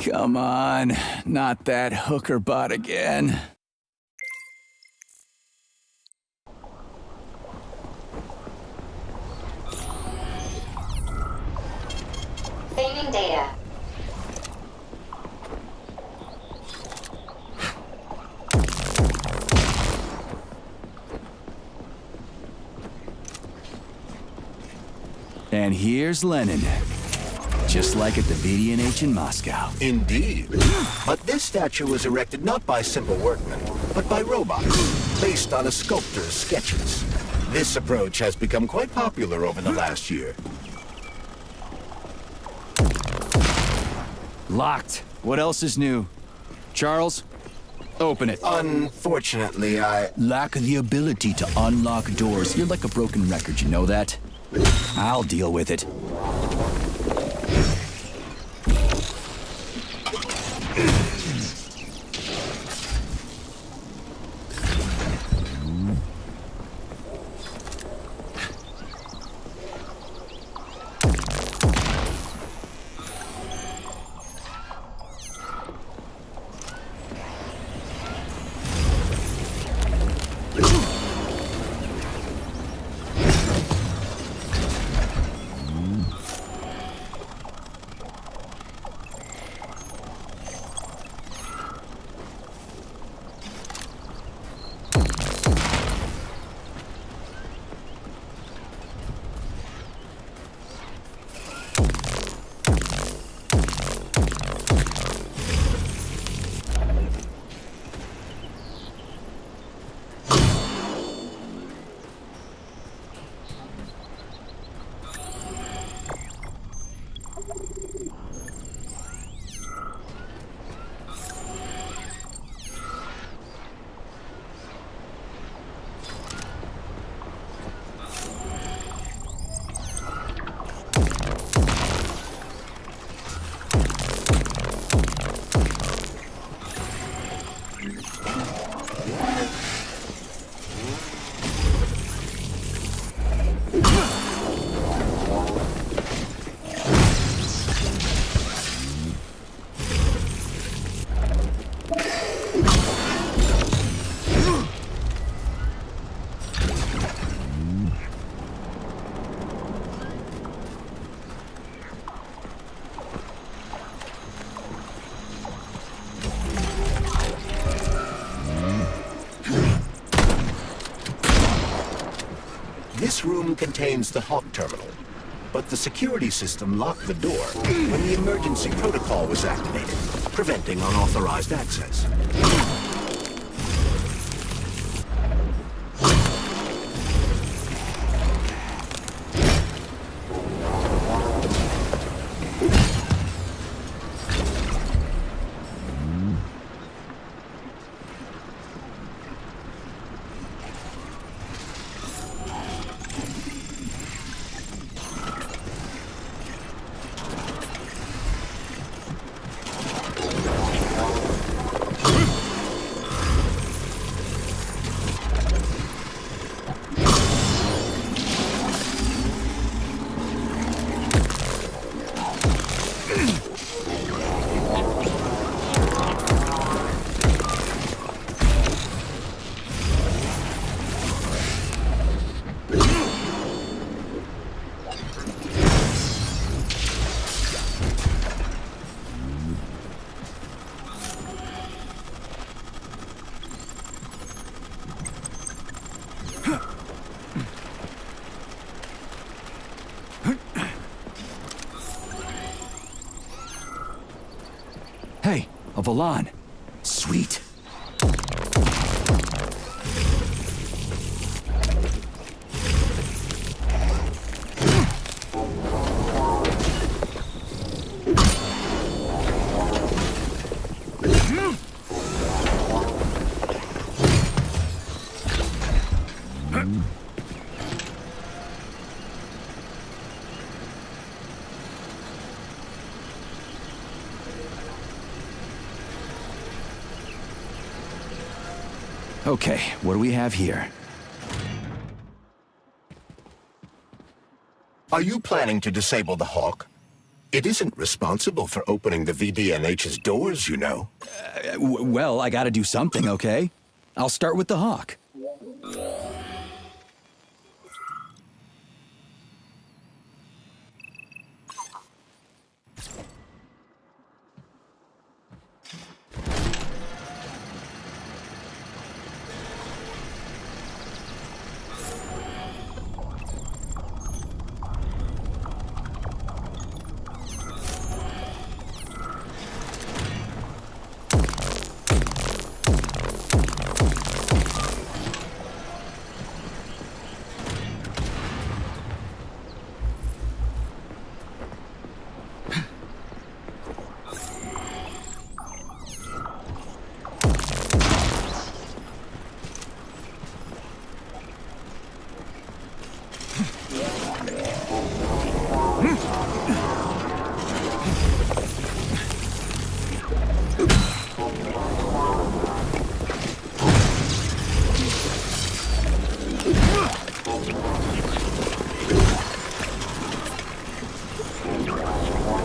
Come on, not that hooker bot again. Saving data. And here's Lenin. Just like at the VDNH in Moscow. Indeed. But this statue was erected not by simple workmen, but by robots, based on a sculptor's sketches. This approach has become quite popular over the last year. Locked. What else is new? Charles, open it. Unfortunately, I... Lack the ability to unlock doors. You're like a broken record, you know that? I'll deal with it. This room contains the Hawk terminal, but the security system locked the door when the emergency protocol was activated, preventing unauthorized access. Hey, a Volan. Sweet. Okay, what do we have here? Are you planning to disable the Hawk? It isn't responsible for opening the VDNH's doors, you know. Well, I gotta do something, okay? I'll start with the hawk.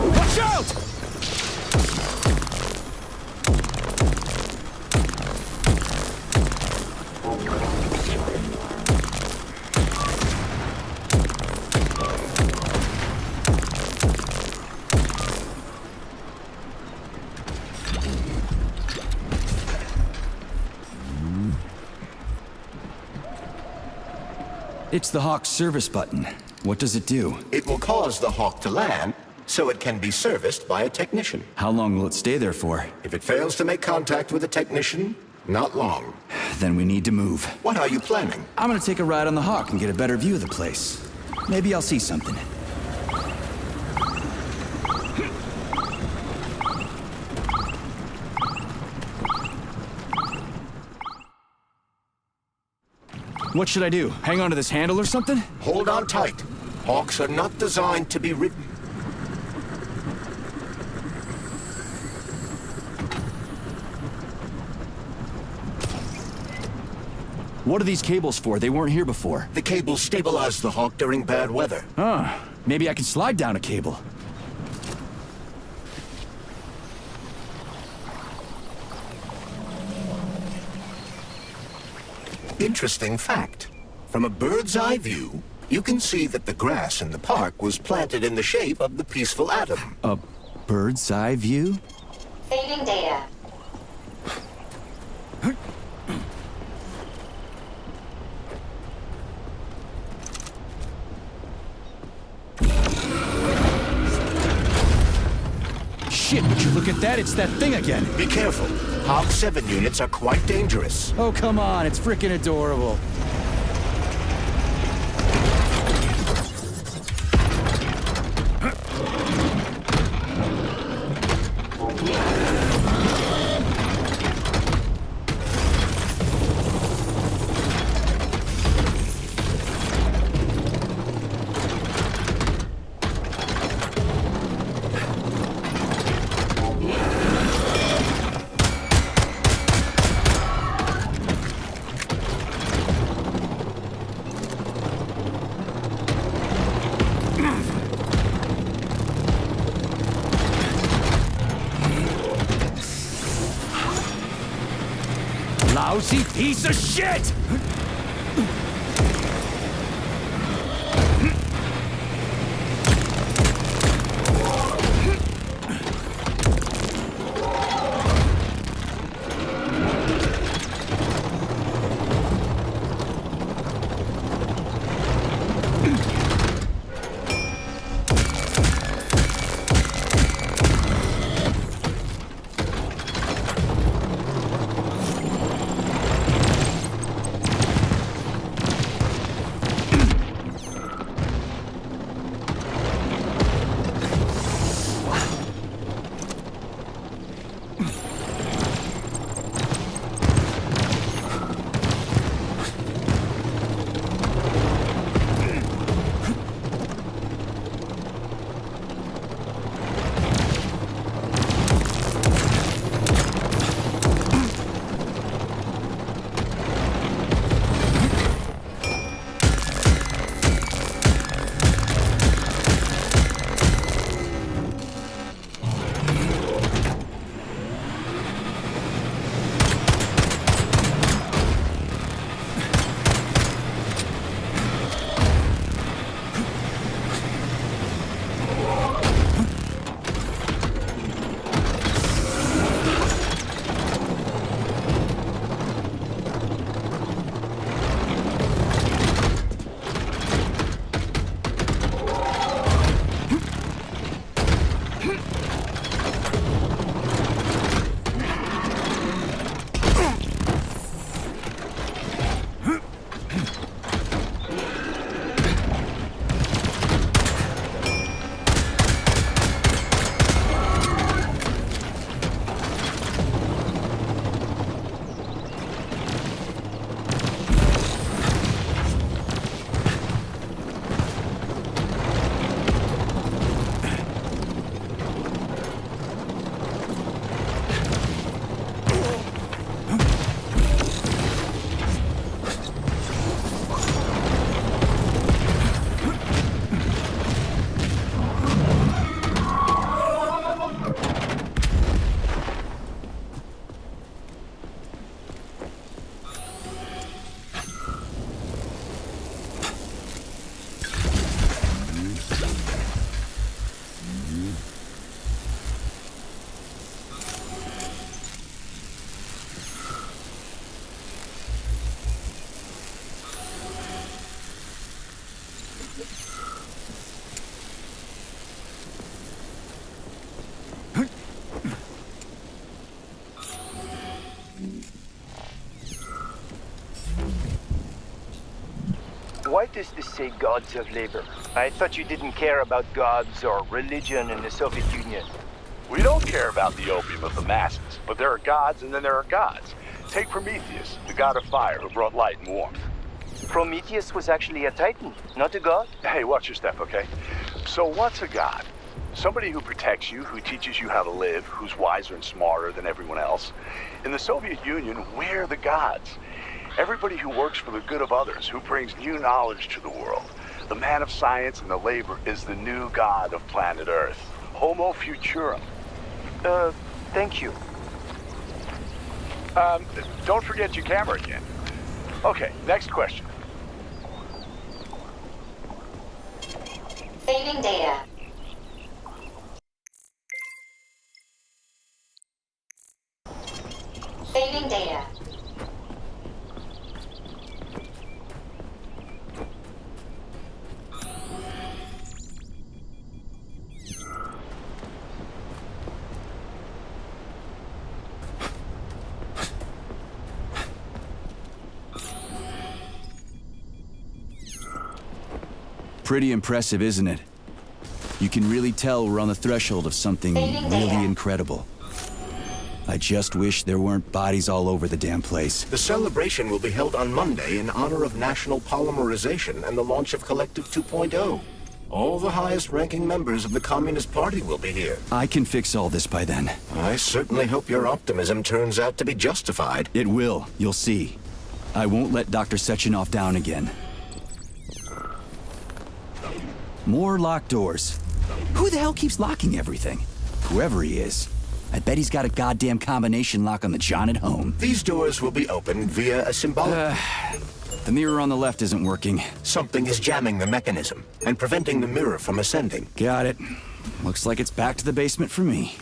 Watch out! It's the Hawk's service button. What does it do? It will cause the Hawk to land, so it can be serviced by a technician. How long will it stay there for? If it fails to make contact with a technician, not long. Then we need to move. What are you planning? I'm gonna take a ride on the Hawk and get a better view of the place. Maybe I'll see something. What should I do? Hang on to this handle or something? Hold on tight. Hawks are not designed to be ridden. What are these cables for? They weren't here before. The cables stabilize the Hawk during bad weather. Maybe I can slide down a cable. Interesting fact. From a bird's eye view, you can see that the grass in the park was planted in the shape of the peaceful atom. A bird's eye view? Saving data. Shit, would you look at that? It's that thing again. Be careful. Hawk 7 units are quite dangerous. Oh, come on. It's freaking adorable. Lousy piece of shit! does this say gods of labor? I thought you didn't care about gods or religion in the Soviet Union. We don't care about the opium of the masses, but there are gods and then there are gods. Take Prometheus, the god of fire who brought light and warmth. Prometheus was actually a titan, not a god? Hey, watch your step, okay? So what's a god? Somebody who protects you, who teaches you how to live, who's wiser and smarter than everyone else. In the Soviet Union, we're the gods. Everybody who works for the good of others, who brings new knowledge to the world. The man of science and the labor is the new god of planet Earth. Homo Futurum. Thank you. Don't forget your camera again. Okay, next question. Saving data. Saving data. Pretty impressive, isn't it? You can really tell we're on the threshold of something really incredible. I just wish there weren't bodies all over the damn place. The celebration will be held on Monday in honor of national polymerization and the launch of Collective 2.0. All the highest-ranking members of the Communist Party will be here. I can fix all this by then. I certainly hope your optimism turns out to be justified. It will, you'll see. I won't let Dr. Sechenov down again. More locked doors. Who the hell keeps locking everything? Whoever he is. I bet he's got a goddamn combination lock on the John at home. These doors will be opened via a symbolic... The mirror on the left isn't working. Something is jamming the mechanism and preventing the mirror from ascending. Got it. Looks like it's back to the basement for me.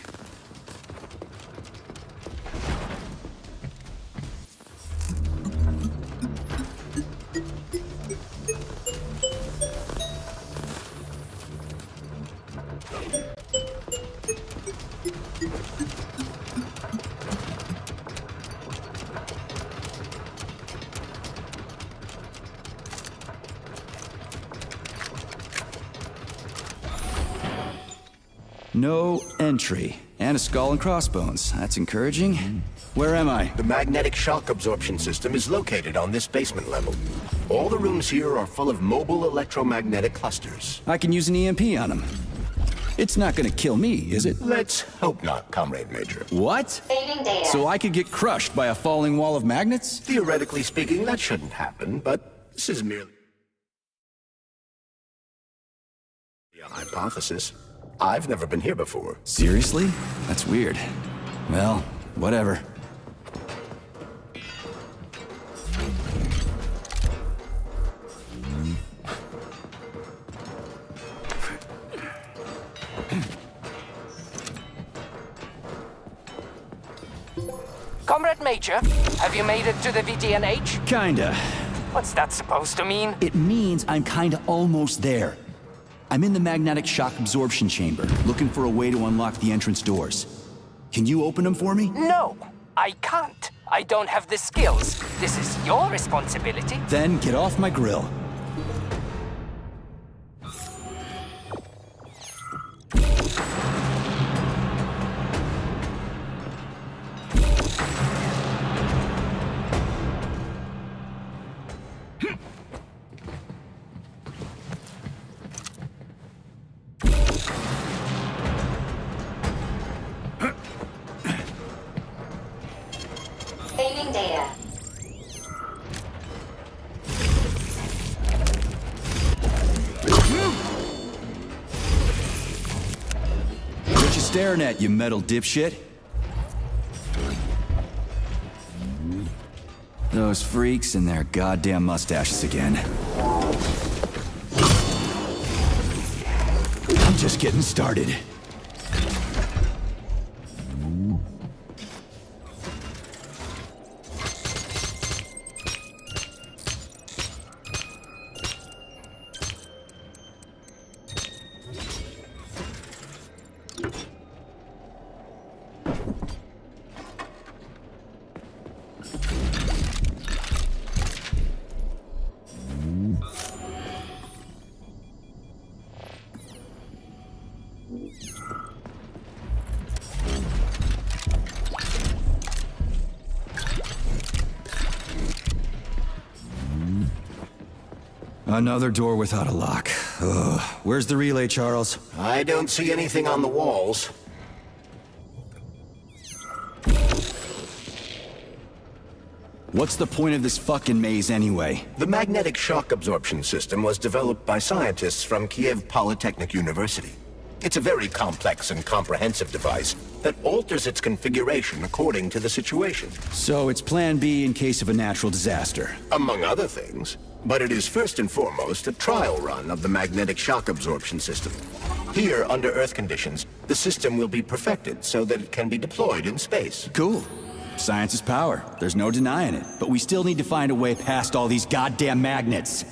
No entry. And a skull and crossbones. That's encouraging. Where am I? The magnetic shock absorption system is located on this basement level. All the rooms here are full of mobile electromagnetic clusters. I can use an EMP on him. It's not gonna kill me, is it? Let's hope not, Comrade Major. What? Saving data. So I could get crushed by a falling wall of magnets? Theoretically speaking, that shouldn't happen, but this is merely a hypothesis. I've never been here before. Seriously? That's weird. Well, whatever. Comrade Major, have you made it to the VTNH? Kinda. What's that supposed to mean? It means I'm kinda almost there. I'm in the magnetic shock absorption chamber, looking for a way to unlock the entrance doors. Can you open them for me? No, I can't. I don't have the skills. This is your responsibility. Then get off my grill. Saving data. What you staring at, you metal dipshit? Those freaks and their goddamn mustaches again. I'm just getting started. Another door without a lock. Ugh. Where's the relay, Charles? I don't see anything on the walls. What's the point of this fucking maze anyway? The magnetic shock absorption system was developed by scientists from Kiev Polytechnic University. It's a very complex and comprehensive device that alters its configuration according to the situation. So it's plan B in case of a natural disaster. Among other things. But it is first and foremost a trial run of the magnetic shock absorption system. Here, under Earth conditions, the system will be perfected so that it can be deployed in space. Cool. Science is power. There's no denying it. But we still need to find a way past all these goddamn magnets.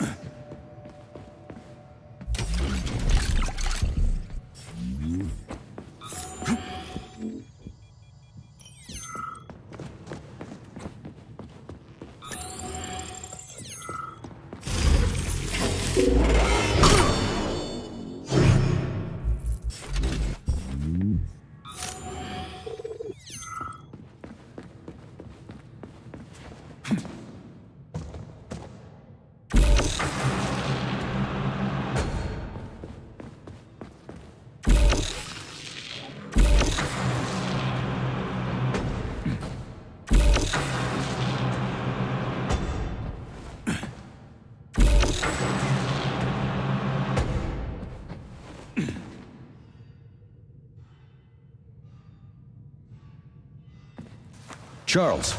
Charles,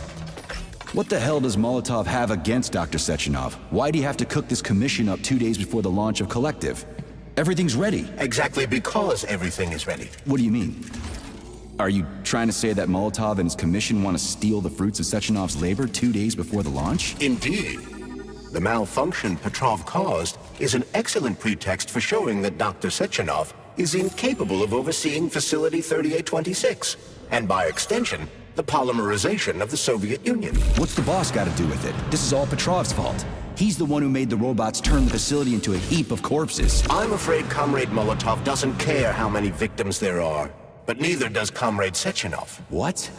what the hell does Molotov have against Dr. Sechenov? Why'd he have to cook this commission up 2 days before the launch of Collective? Everything's ready. Exactly because everything is ready. What do you mean? Are you trying to say that Molotov and his commission want to steal the fruits of Sechenov's labor 2 days before the launch? Indeed. The malfunction Petrov caused is an excellent pretext for showing that Dr. Sechenov is incapable of overseeing Facility 3826, and by extension, the polymerization of the Soviet Union. What's the boss got to do with it? This is all Petrov's fault. He's the one who made the robots turn the facility into a heap of corpses. I'm afraid Comrade Molotov doesn't care how many victims there are, but neither does Comrade Sechenov. What?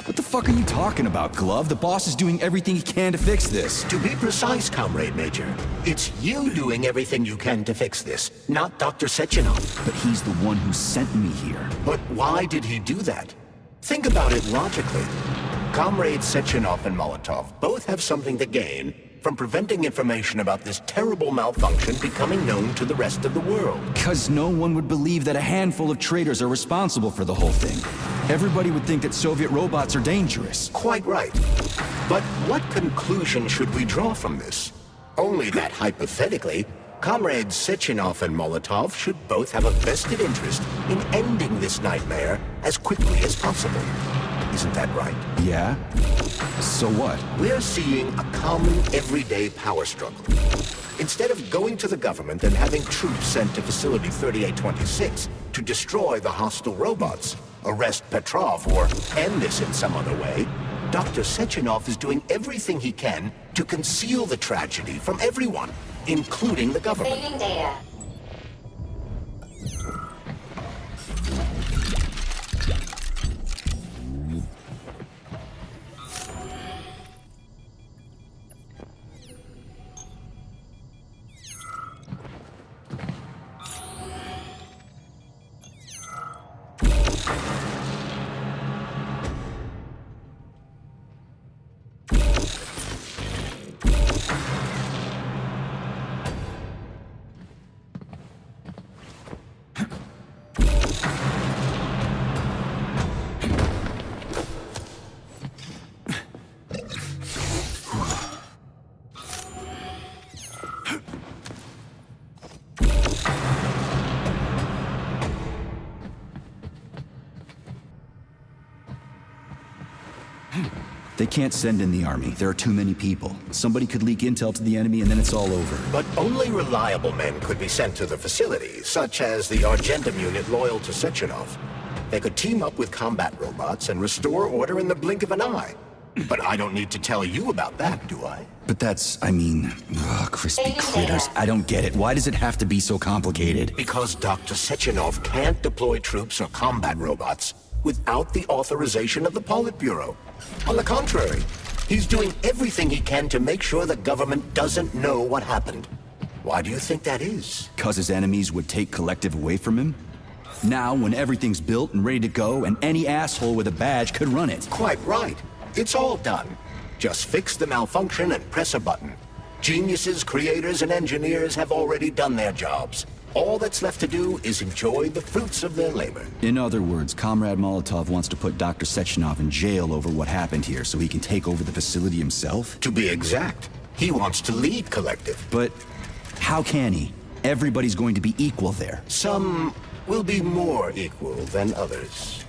What the fuck are you talking about, Glove? The boss is doing everything he can to fix this. To be precise, Comrade Major, it's you doing everything you can to fix this, not Dr. Sechenov. But he's the one who sent me here. But why did he do that? Think about it logically. Comrades Sechenov and Molotov both have something to gain from preventing information about this terrible malfunction becoming known to the rest of the world. Because no one would believe that a handful of traitors are responsible for the whole thing. Everybody would think that Soviet robots are dangerous. Quite right. But what conclusion should we draw from this? Only that hypothetically, Comrades Sechenov and Molotov should both have a vested interest in ending this nightmare as quickly as possible. Isn't that right? Yeah? So what? We're seeing a common, everyday power struggle. Instead of going to the government and having troops sent to Facility 3826 to destroy the hostile robots, arrest Petrov, or end this in some other way, Dr. Sechenov is doing everything he can to conceal the tragedy from everyone, including the government. Saving data. They can't send in the army. There are too many people. Somebody could leak intel to the enemy and then it's all over. But only reliable men could be sent to the facility, such as the Argentum unit loyal to Sechenov. They could team up with combat robots and restore order in the blink of an eye. But I don't need to tell you about that, do I? But that's, I mean, crispy critters. I don't get it. Why does it have to be so complicated? Because Dr. Sechenov can't deploy troops or combat robots without the authorization of the Politburo. On the contrary, he's doing everything he can to make sure the government doesn't know what happened. Why do you think that is? 'Cause his enemies would take Collective away from him? Now, when everything's built and ready to go, and any asshole with a badge could run it. Quite right. It's all done. Just fix the malfunction and press a button. Geniuses, creators, and engineers have already done their jobs. All that's left to do is enjoy the fruits of their labor. In other words, Comrade Molotov wants to put Dr. Sechenov in jail over what happened here so he can take over the facility himself? To be exact, he wants to lead Collective. But how can he? Everybody's going to be equal there. Some will be more equal than others.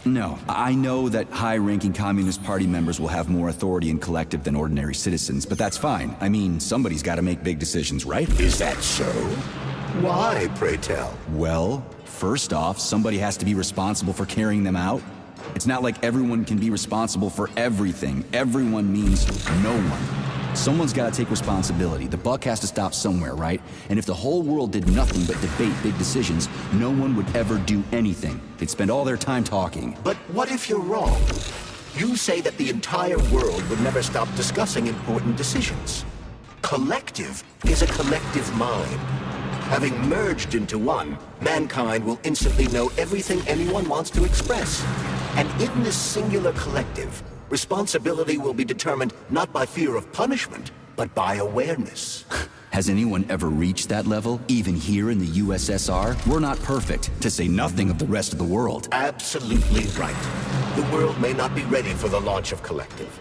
No, I know that high-ranking Communist Party members will have more authority in Collective than ordinary citizens, but that's fine. I mean, somebody's got to make big decisions, right? Is that so? Why, pray tell? Well, first off, somebody has to be responsible for carrying them out. It's not like everyone can be responsible for everything. Everyone means no one. Someone's got to take responsibility. The buck has to stop somewhere, right? And if the whole world did nothing but debate big decisions, no one would ever do anything. They'd spend all their time talking. But what if you're wrong? You say that the entire world would never stop discussing important decisions. Collective is a collective mind. Having merged into one, mankind will instantly know everything anyone wants to express. And in this singular collective, responsibility will be determined not by fear of punishment, but by awareness. Has anyone ever reached that level, even here in the USSR? We're not perfect, to say nothing of the rest of the world. Absolutely right. The world may not be ready for the launch of Collective.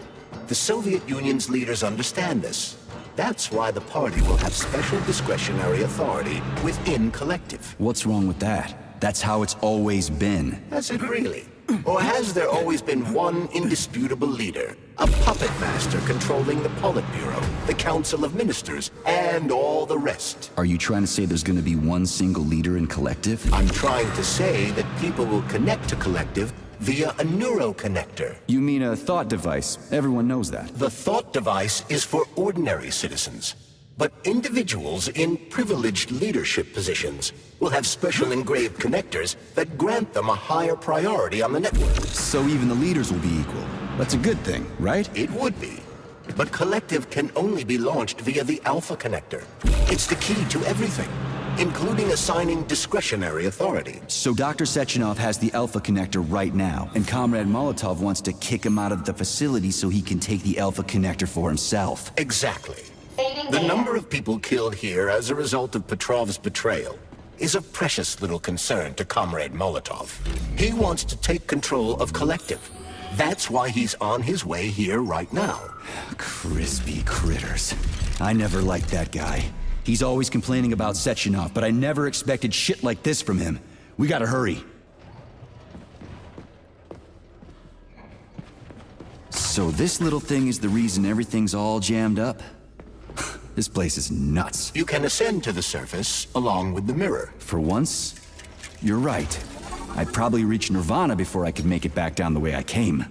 The Soviet Union's leaders understand this. That's why the party will have special discretionary authority within Collective. What's wrong with that? That's how it's always been. Has it really? Or has there always been one indisputable leader? A puppet master controlling the Politburo, the Council of Ministers, and all the rest? Are you trying to say there's gonna be one single leader in Collective? I'm trying to say that people will connect to Collective via a neuroconnector. You mean a thought device. Everyone knows that. The thought device is for ordinary citizens. But individuals in privileged leadership positions will have special engraved connectors that grant them a higher priority on the network. So even the leaders will be equal. That's a good thing, right? It would be. But Collective can only be launched via the Alpha Connector. It's the key to everything, including assigning discretionary authority. So Dr. Sechenov has the Alpha Connector right now, and Comrade Molotov wants to kick him out of the facility so he can take the Alpha Connector for himself. Exactly. Fading The data. number of people killed here as a result of Petrov's betrayal is a precious little concern to Comrade Molotov. He wants to take control of Collective. That's why he's on his way here right now. Crispy critters. I never liked that guy. He's always complaining about Sechenov, but I never expected shit like this from him. We gotta hurry. So this little thing is the reason everything's all jammed up? This place is nuts. You can ascend to the surface along with the mirror. For once, you're right. I'd probably reach Nirvana before I could make it back down the way I came.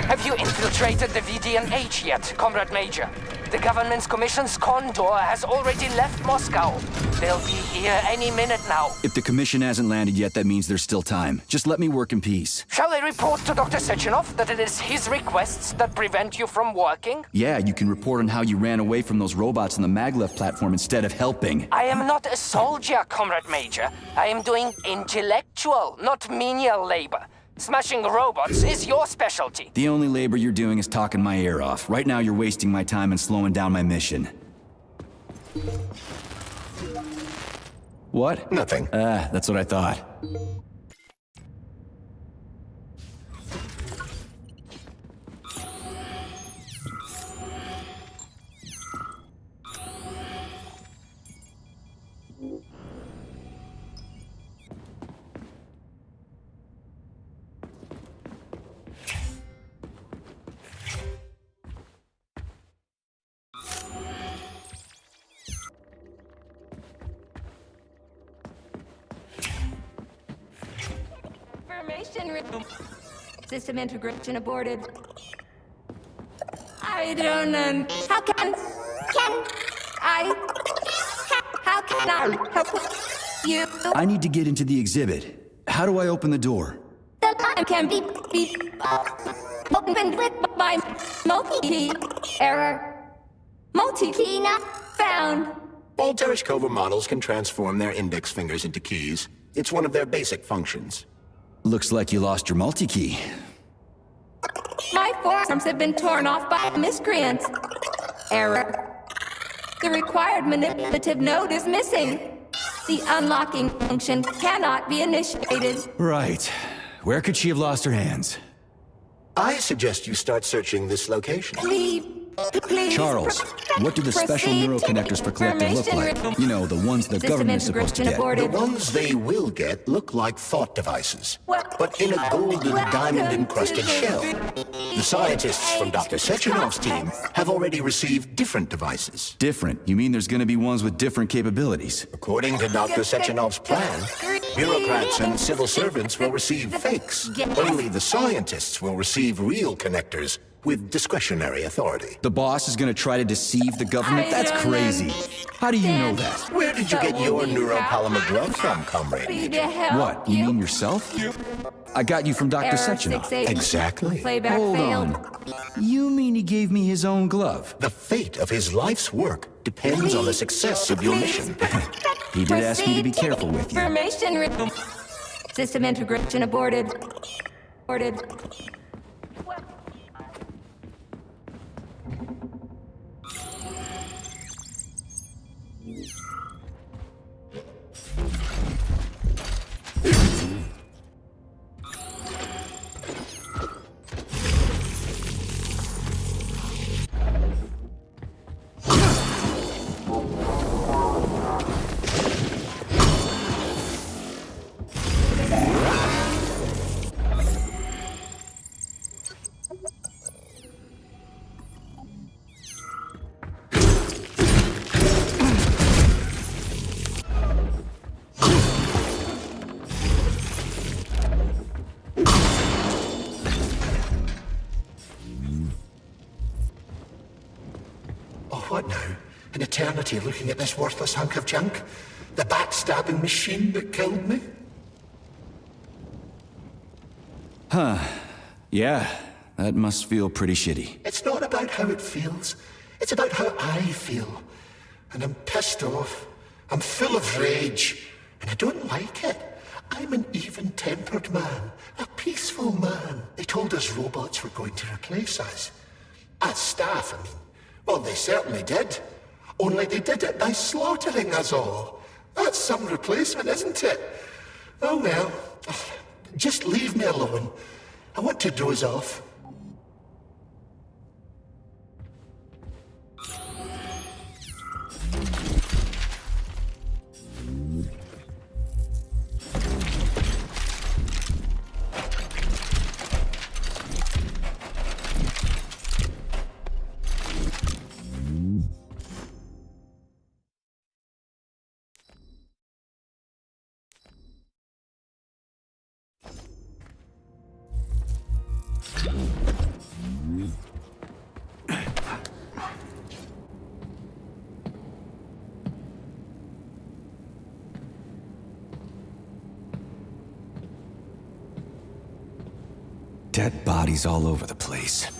Have you infiltrated the VDNH yet, Comrade Major? The government's commission's Condor has already left Moscow. They'll be here any minute now. If the commission hasn't landed yet, that means there's still time. Just let me work in peace. Shall I report to Dr. Sechenov that it is his requests that prevent you from working? Yeah, you can report on how you ran away from those robots on the maglev platform instead of helping. I am not a soldier, Comrade Major. I am doing intellectual, not menial labor. Smashing robots is your specialty. The only labor you're doing is talking my ear off. Right now you're wasting my time and slowing down my mission. What? Nothing. That's what I thought. System integration aborted. I don't know. How can I? How can I help you? I need to get into the exhibit. How do I open the door? The line can be opened with my multi-key. Error. Multi-key not found. All Tereshkova models can transform their index fingers into keys. It's one of their basic functions. Looks like you lost your multi-key. My forearms have been torn off by miscreants. Error. The required manipulative node is missing. The unlocking function cannot be initiated. Right. Where could she have lost her hands? I suggest you start searching this location. Please. Charles, what do the special neuroconnectors for Collector look like? You know, the ones the government is supposed to get. The ones they will get look like thought devices, but in a golden diamond-encrusted shell. The scientists from Dr. Sechenov's team have already received different devices. Different? You mean there's gonna be ones with different capabilities? According to Dr. Sechenov's plan, bureaucrats and civil servants will receive fakes. Only the scientists will receive real connectors with discretionary authority. The boss is gonna try to deceive the government? That's crazy. How do you know that? Where did you get your neuropolymer glove from, comrade? What, you mean yourself? I got you from Dr. Sechenov. Exactly. Playback Hold failed. on. You mean he gave me his own glove? The fate of his life's work depends on the success of your mission. He did ask me to be careful with you. Information system integration aborted. Aborted. What now? An eternity looking at this worthless hunk of junk? The backstabbing machine that killed me? Yeah, that must feel pretty shitty. It's not about how it feels. It's about how I feel. And I'm pissed off. I'm full of rage. And I don't like it. I'm an even-tempered man. A peaceful man. They told us robots were going to replace us. As staff, I mean. Well, they certainly did. Only they did it by slaughtering us all. That's some replacement, isn't it? Oh well. Just leave me alone. I want to doze off. Dead bodies all over the place.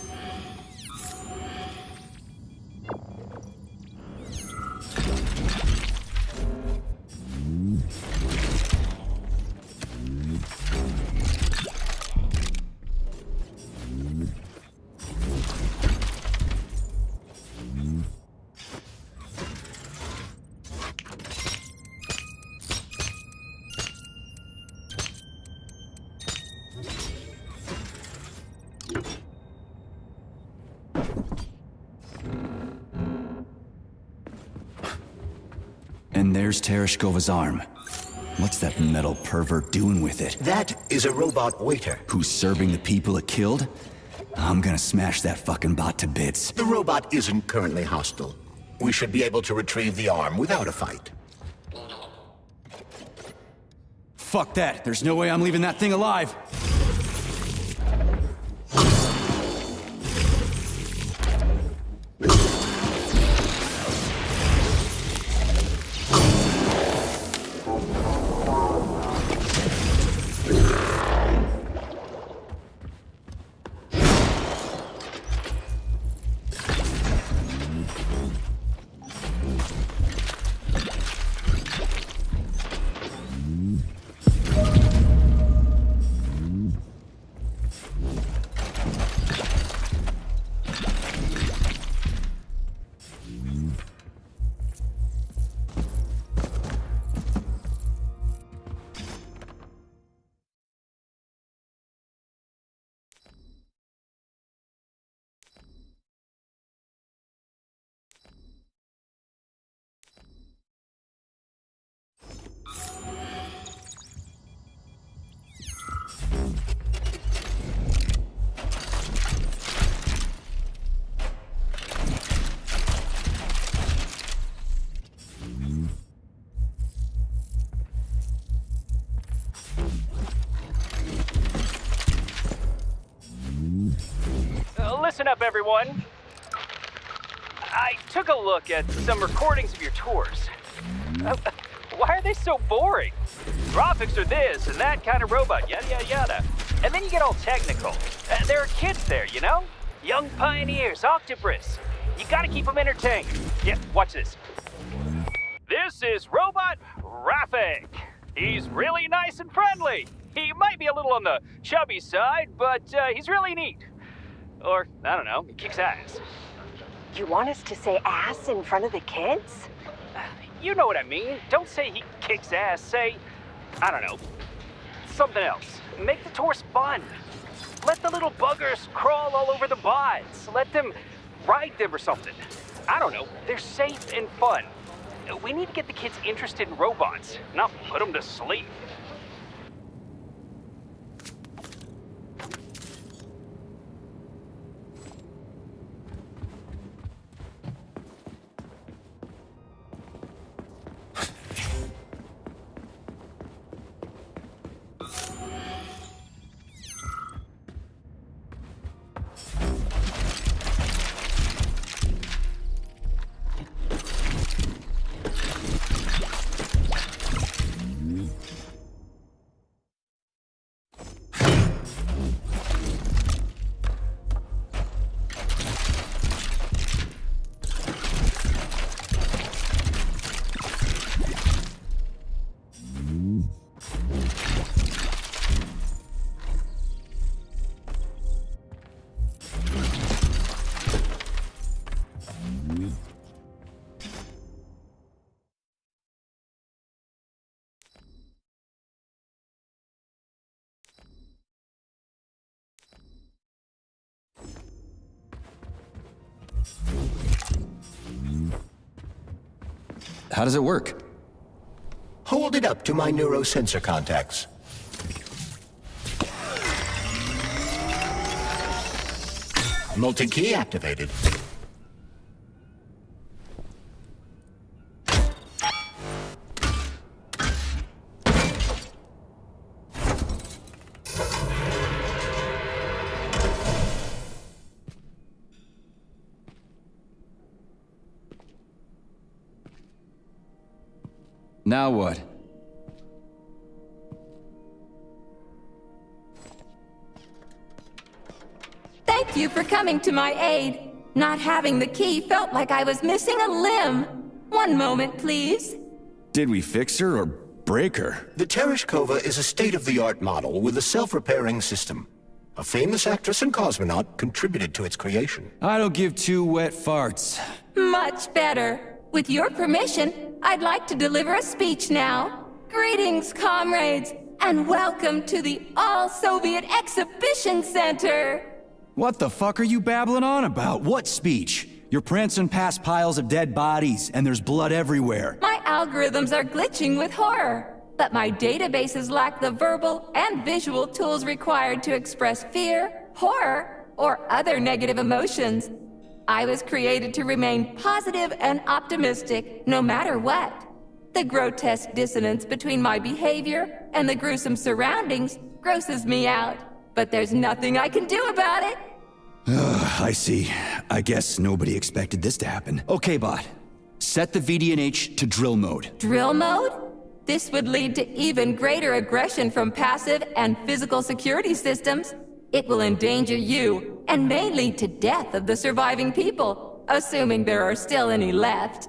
And there's Tereshkova's arm. What's that metal pervert doing with it? That is a robot waiter. Who's serving the people it killed? I'm gonna smash that fucking bot to bits. The robot isn't currently hostile. We should be able to retrieve the arm without a fight. Fuck that. There's no way I'm leaving that thing alive. Listen up, everyone. I took a look at some recordings of your tours. Why are they so boring? Graphics are this and that kind of robot, yada yada yada. And then you get all technical. There are kids there, you know? Young pioneers, octopus. You gotta keep them entertained. Yeah, watch this. This is Robot Raffic. He's really nice and friendly. He might be a little on the chubby side, but he's really neat. Or, I don't know, he kicks ass. You want us to say ass in front of the kids? You know what I mean. Don't say he kicks ass. Say, I don't know, something else. Make the tours fun. Let the little buggers crawl all over the bots. Let them ride them or something. I don't know. They're safe and fun. We need to get the kids interested in robots, not put them to sleep. How does it work? Hold it up to my neurosensor contacts. Multi-key activated. Now what? Thank you for coming to my aid. Not having the key felt like I was missing a limb. One moment, please. Did we fix her or break her? The Tereshkova is a state-of-the-art model with a self-repairing system. A famous actress and cosmonaut contributed to its creation. I don't give two wet farts. Much better. With your permission, I'd like to deliver a speech now. Greetings, comrades, and welcome to the All-Soviet Exhibition Center. What the fuck are you babbling on about? What speech? You're prancing past piles of dead bodies, and there's blood everywhere. My algorithms are glitching with horror, but my databases lack the verbal and visual tools required to express fear, horror, or other negative emotions. I was created to remain positive and optimistic, no matter what. The grotesque dissonance between my behavior and the gruesome surroundings grosses me out, but there's nothing I can do about it. I see. I guess nobody expected this to happen. Okay, bot. Set the VDNH to drill mode. Drill mode? This would lead to even greater aggression from passive and physical security systems. It will endanger you, and may lead to death of the surviving people, assuming there are still any left.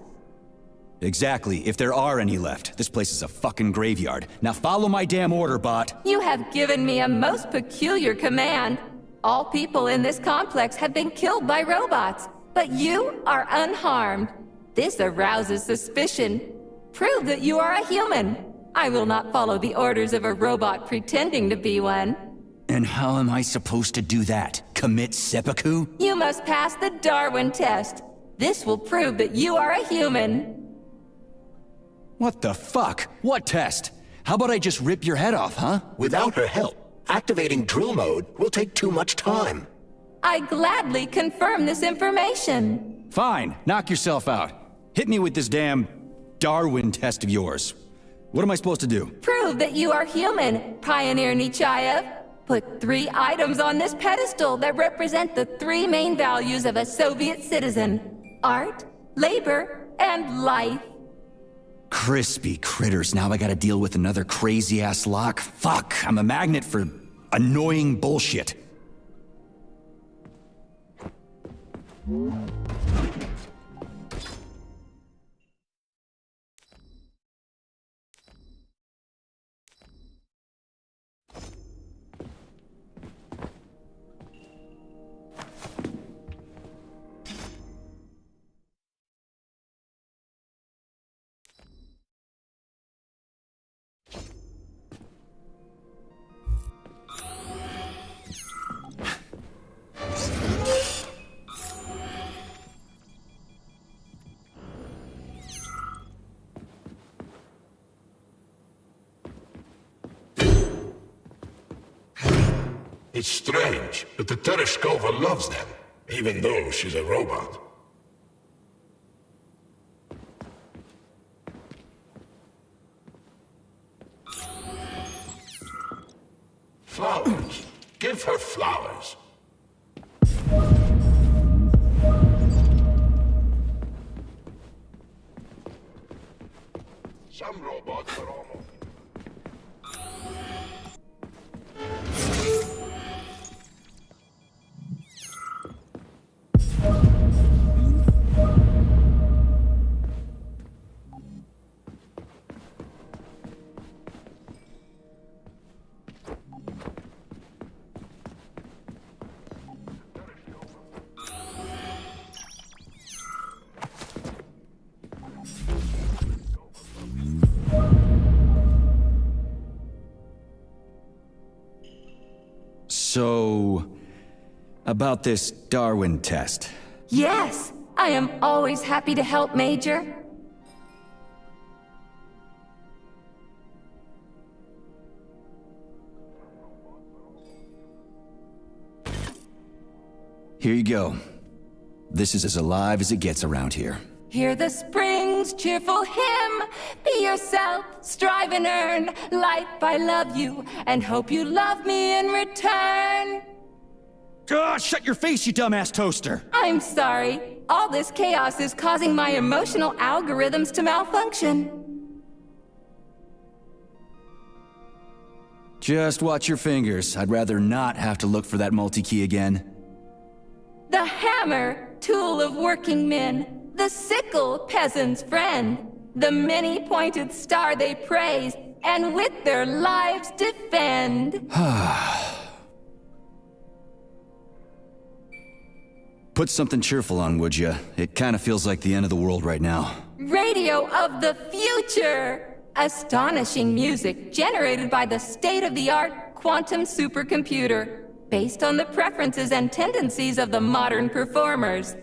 Exactly, if there are any left. This place is a fucking graveyard. Now follow my damn order, bot. You have given me a most peculiar command. All people in this complex have been killed by robots, but you are unharmed. This arouses suspicion. Prove that you are a human. I will not follow the orders of a robot pretending to be one. And how am I supposed to do that? Commit seppuku? You must pass the Darwin test. This will prove that you are a human. What the fuck? What test? How about I just rip your head off, huh? Without her help, activating drill mode will take too much time. I gladly confirm this information. Fine, knock yourself out. Hit me with this damn Darwin test of yours. What am I supposed to do? Prove that you are human, Pioneer Nechayev. Put 3 items on this pedestal that represent the 3 main values of a Soviet citizen: art, labor, and life. Crispy critters, now I gotta deal with another crazy-ass lock? Fuck, I'm a magnet for annoying bullshit. It's strange, but the Tereshkova loves them, even though she's a robot. Flowers. Give her flowers. Some robots are almost... So, about this Darwin test. Yes, I am always happy to help, Major. Here you go. This is as alive as it gets around here. Hear the spring's cheerful hymn. Be yourself, strive and earn. Life, I love you, and hope you love me in return. Shut your face, you dumbass toaster! I'm sorry. All this chaos is causing my emotional algorithms to malfunction. Just watch your fingers. I'd rather not have to look for that multi-key again. The hammer, tool of working men. The sickle, peasant's friend. The many-pointed star they praise, and with their lives defend. Put something cheerful on, would ya? It kinda feels like the end of the world right now. Radio of the future! Astonishing music generated by the state-of-the-art quantum supercomputer, based on the preferences and tendencies of the modern performers.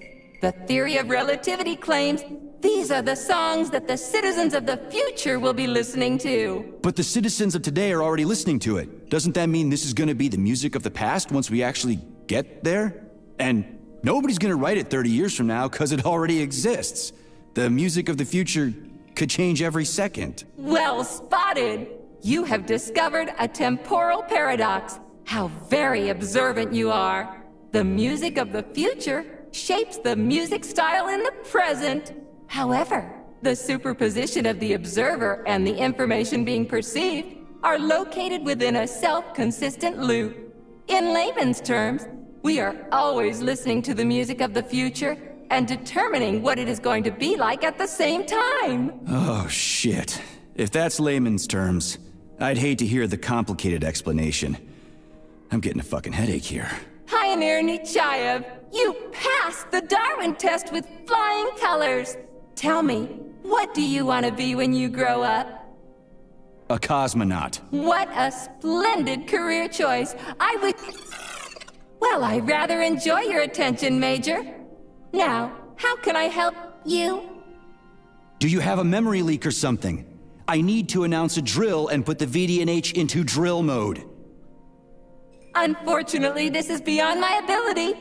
The theory of relativity claims these are the songs that the citizens of the future will be listening to. But the citizens of today are already listening to it. Doesn't that mean this is gonna be the music of the past once we actually get there? And nobody's gonna write it 30 years from now, 'cause it already exists. The music of the future could change every second. Well spotted! You have discovered a temporal paradox. How very observant you are. The music of the future shapes the music style in the present. However, the superposition of the observer and the information being perceived are located within a self-consistent loop. In layman's terms, we are always listening to the music of the future and determining what it is going to be like at the same time. Oh, shit. If that's layman's terms, I'd hate to hear the complicated explanation. I'm getting a fucking headache here. Pioneer Nechayev, you passed the Darwin test with flying colors. Tell me, what do you want to be when you grow up? A cosmonaut. What a splendid career choice. Well, I rather enjoy your attention, Major. Now, how can I help you? Do you have a memory leak or something? I need to announce a drill and put the VDNH into drill mode. Unfortunately, this is beyond my ability.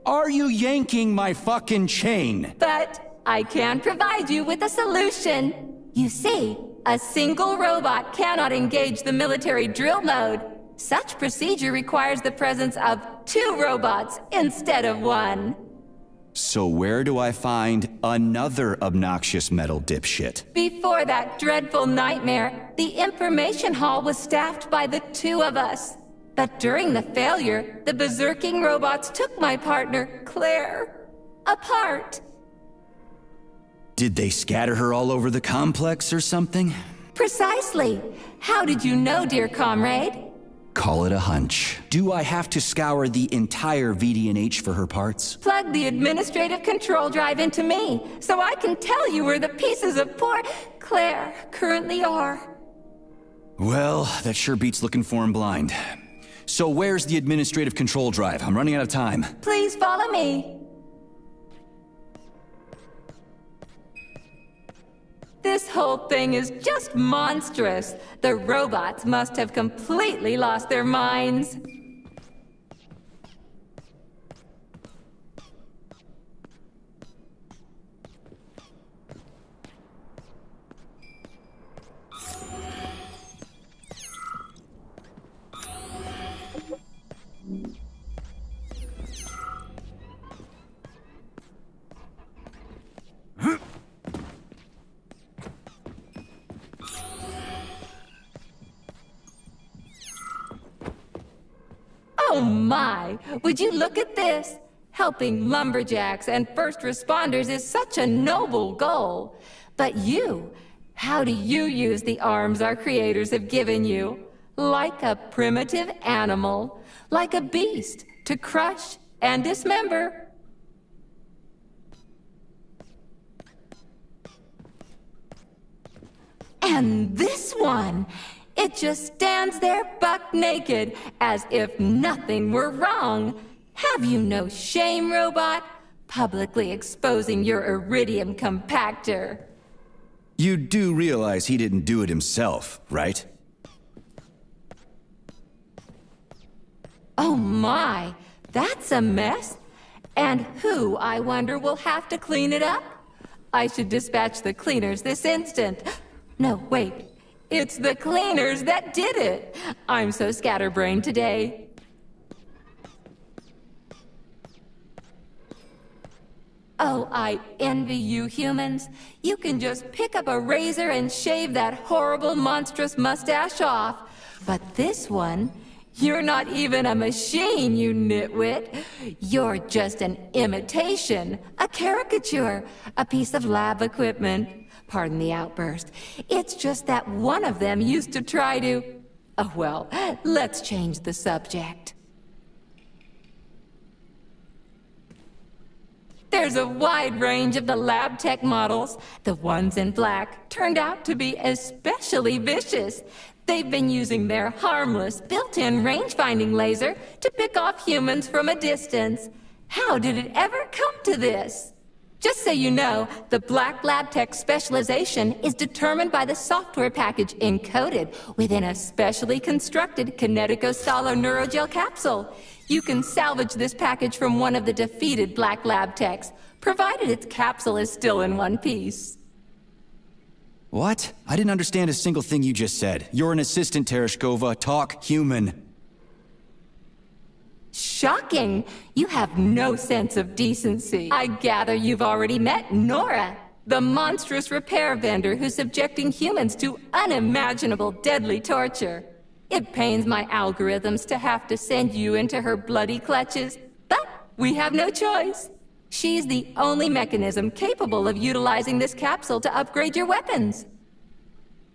Are you yanking my fucking chain? But I can provide you with a solution. You see, a single robot cannot engage the military drill mode. Such procedure requires the presence of 2 robots instead of 1. So where do I find another obnoxious metal dipshit? Before that dreadful nightmare, the information hall was staffed by the 2 of us. But during the failure, the berserking robots took my partner, Claire, apart. Did they scatter her all over the complex or something? Precisely. How did you know, dear comrade? Call it a hunch. Do I have to scour the entire VD&H for her parts? Plug the administrative control drive into me, so I can tell you where the pieces of poor Claire currently are. Well, that sure beats looking for him blind. So where's the administrative control drive? I'm running out of time. Please follow me. This whole thing is just monstrous. The robots must have completely lost their minds. Oh my! Would you look at this? Helping lumberjacks and first responders is such a noble goal. But you, how do you use the arms our creators have given you? Like a primitive animal, like a beast, to crush and dismember. And this one! It just stands there buck naked, as if nothing were wrong. Have you no shame, robot? Publicly exposing your iridium compactor. You do realize he didn't do it himself, right? Oh my, that's a mess. And who, I wonder, will have to clean it up? I should dispatch the cleaners this instant. No, wait. It's the cleaners that did it! I'm so scatterbrained today. Oh, I envy you humans. You can just pick up a razor and shave that horrible, monstrous mustache off. But this one, you're not even a machine, you nitwit. You're just an imitation, a caricature, a piece of lab equipment. Pardon the outburst. It's just that one of them used to try to... Oh, well, let's change the subject. There's a wide range of the lab tech models. The ones in black turned out to be especially vicious. They've been using their harmless, built-in range-finding laser to pick off humans from a distance. How did it ever come to this? Just so you know, the Black Lab Tech specialization is determined by the software package encoded within a specially constructed Kinetico-Stalo Neurogel capsule. You can salvage this package from one of the defeated Black Lab Techs, provided its capsule is still in one piece. What? I didn't understand a single thing you just said. You're an assistant, Tereshkova. Talk human. Shocking! You have no sense of decency. I gather you've already met Nora, the monstrous repair vendor who's subjecting humans to unimaginable deadly torture. It pains my algorithms to have to send you into her bloody clutches, but we have no choice. She's the only mechanism capable of utilizing this capsule to upgrade your weapons.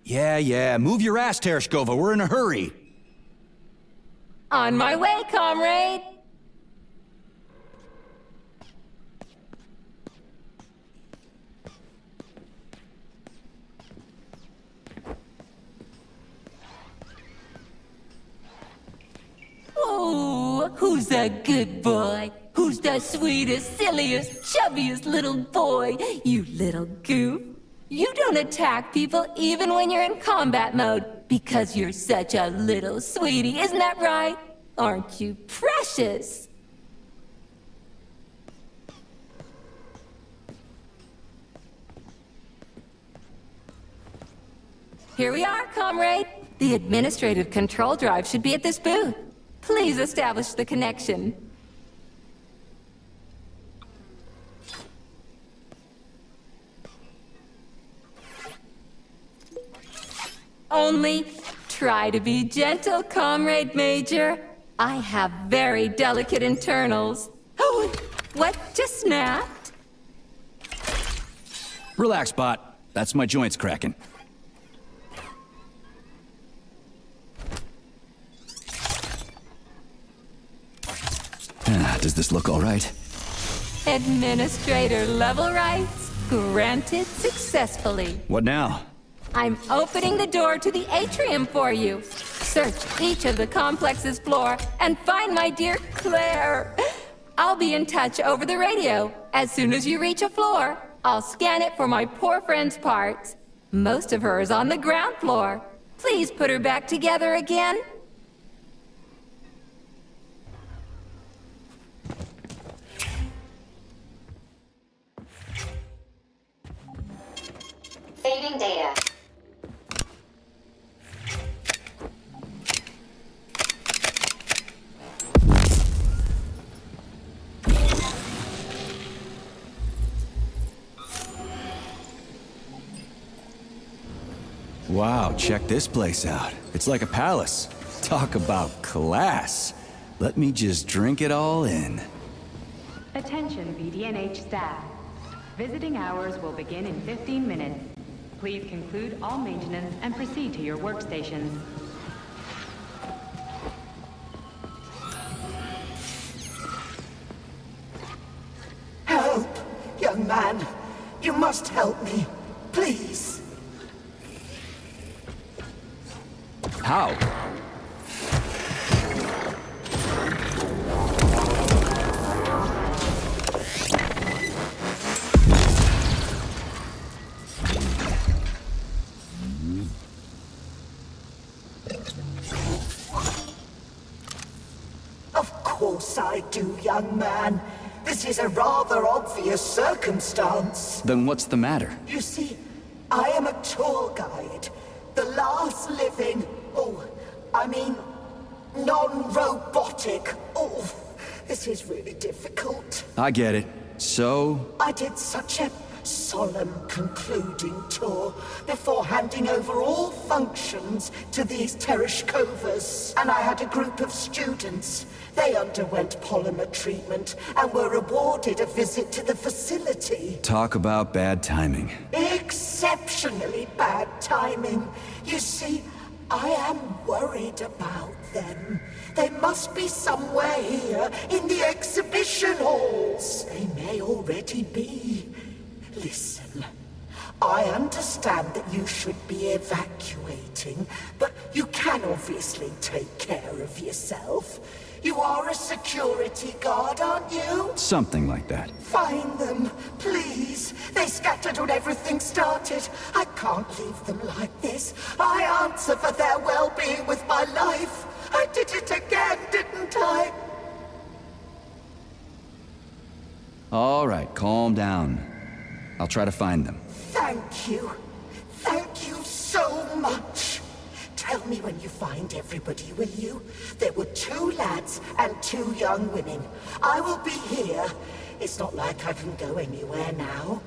Yeah, move your ass, Tereshkova. We're in a hurry. On my way, comrade! Oh, who's a good boy? Who's the sweetest, silliest, chubbiest little boy? You little goof. You don't attack people even when you're in combat mode, because you're such a little sweetie, isn't that right? Aren't you precious? Here we are, comrade. The administrative control drive should be at this booth. Please establish the connection. Only try to be gentle, Comrade Major. I have very delicate internals. Oh, what just snapped? Relax, Bot. That's my joints cracking. Does this look all right? Administrator level rights granted successfully. What now? I'm opening the door to the atrium for you. Search each of the complex's floor and find my dear Claire. I'll be in touch over the radio. As soon as you reach a floor, I'll scan it for my poor friend's parts. Most of her is on the ground floor. Please put her back together again. Saving data. Wow, check this place out. It's like a palace. Talk about class. Let me just drink it all in. Attention BDNH staff. Visiting hours will begin in 15 minutes. Please conclude all maintenance and proceed to your workstations. Help! Young man, you must help me. Please. How? Of course I do, young man. This is a rather obvious circumstance. Then what's the matter? You see, I am a tour guide. The last living, non-robotic. Oh, this is really difficult. I get it. So? I did such a solemn concluding tour before handing over all functions to these Tereshkovas. And I had a group of students. They underwent polymer treatment and were awarded a visit to the facility. Talk about bad timing. Exceptionally bad timing. You see, I am worried about them. They must be somewhere here in the exhibition halls. They may already be. Listen, I understand that you should be evacuating, but you can obviously take care of yourself. You are a security guard, aren't you? Something like that. Find them, please. They scattered when everything started. I can't leave them like this. I answer for their well-being with my life. I did it again, didn't I? All right, calm down. I'll try to find them. Thank you. Thank you so much. Tell me when you find everybody, will you? There were 2 lads and 2 young women. I will be here. It's not like I can go anywhere now.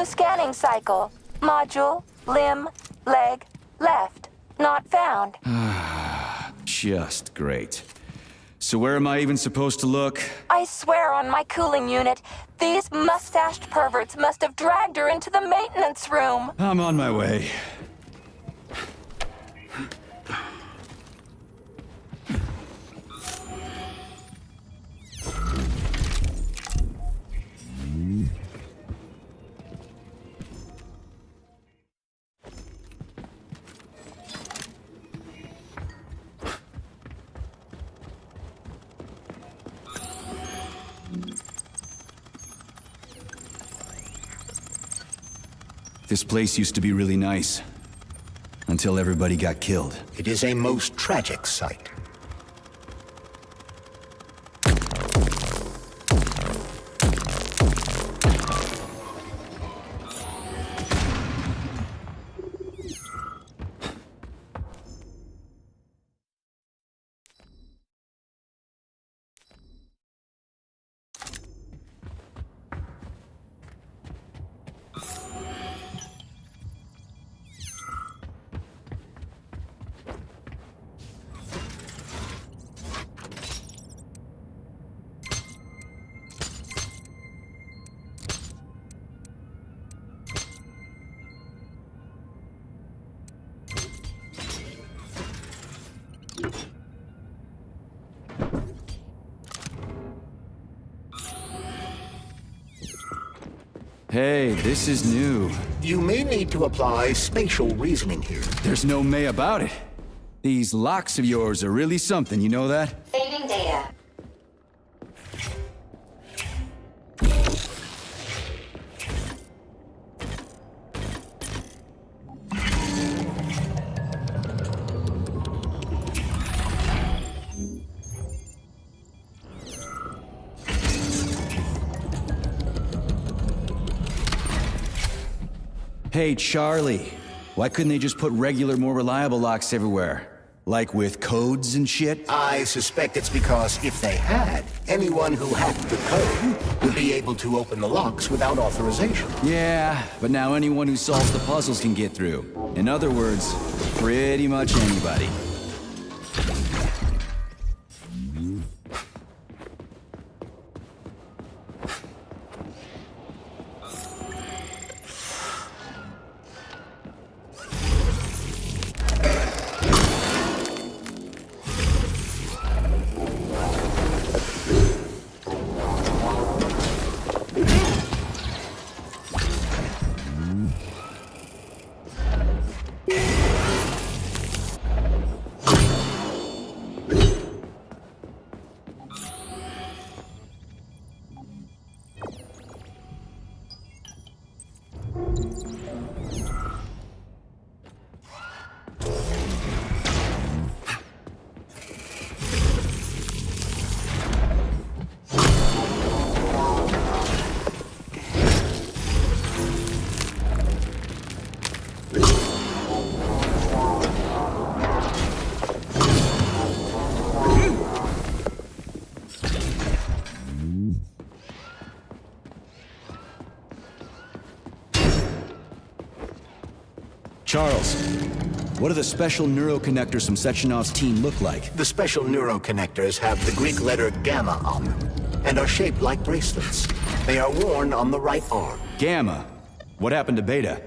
Scanning cycle. Module, limb, leg, left. Not found. Just great. So where am I even supposed to look? I swear on my cooling unit, these mustached perverts must have dragged her into the maintenance room. I'm on my way. This place used to be really nice. Until everybody got killed. It is a most tragic sight. Hey, this is new. You may need to apply spatial reasoning here. There's no may about it. These locks of yours are really something, you know that? Saving data. data. Hey, Charlie. Why couldn't they just put regular, more reliable locks everywhere? Like with codes and shit? I suspect it's because if they had, anyone who hacked the code would be able to open the locks without authorization. Yeah, but now anyone who solves the puzzles can get through. In other words, pretty much anybody. Charles, what do the special neuroconnectors from Sechenov's team look like? The special neuroconnectors have the Greek letter gamma on them and are shaped like bracelets. They are worn on the right arm. Gamma? What happened to Beta?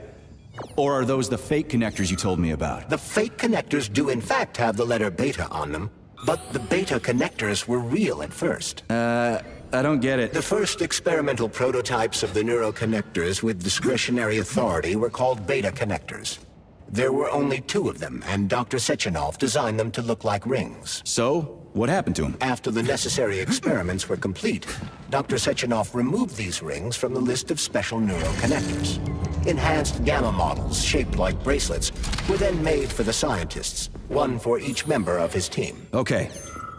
Or are those the fake connectors you told me about? The fake connectors do in fact have the letter beta on them, but the beta connectors were real at first. I don't get it. The first experimental prototypes of the neuroconnectors with discretionary authority were called beta connectors. There were only 2 of them, and Dr. Sechenov designed them to look like rings. So, what happened to them? After the necessary experiments were complete, Dr. Sechenov removed these rings from the list of special neuroconnectors. Enhanced gamma models, shaped like bracelets, were then made for the scientists, one for each member of his team. Okay,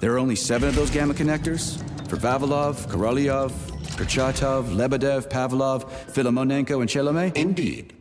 there are only 7 of those gamma connectors? For Vavilov, Korolyov, Kurchatov, Lebedev, Pavlov, Filomonenko, and Chelome? Indeed.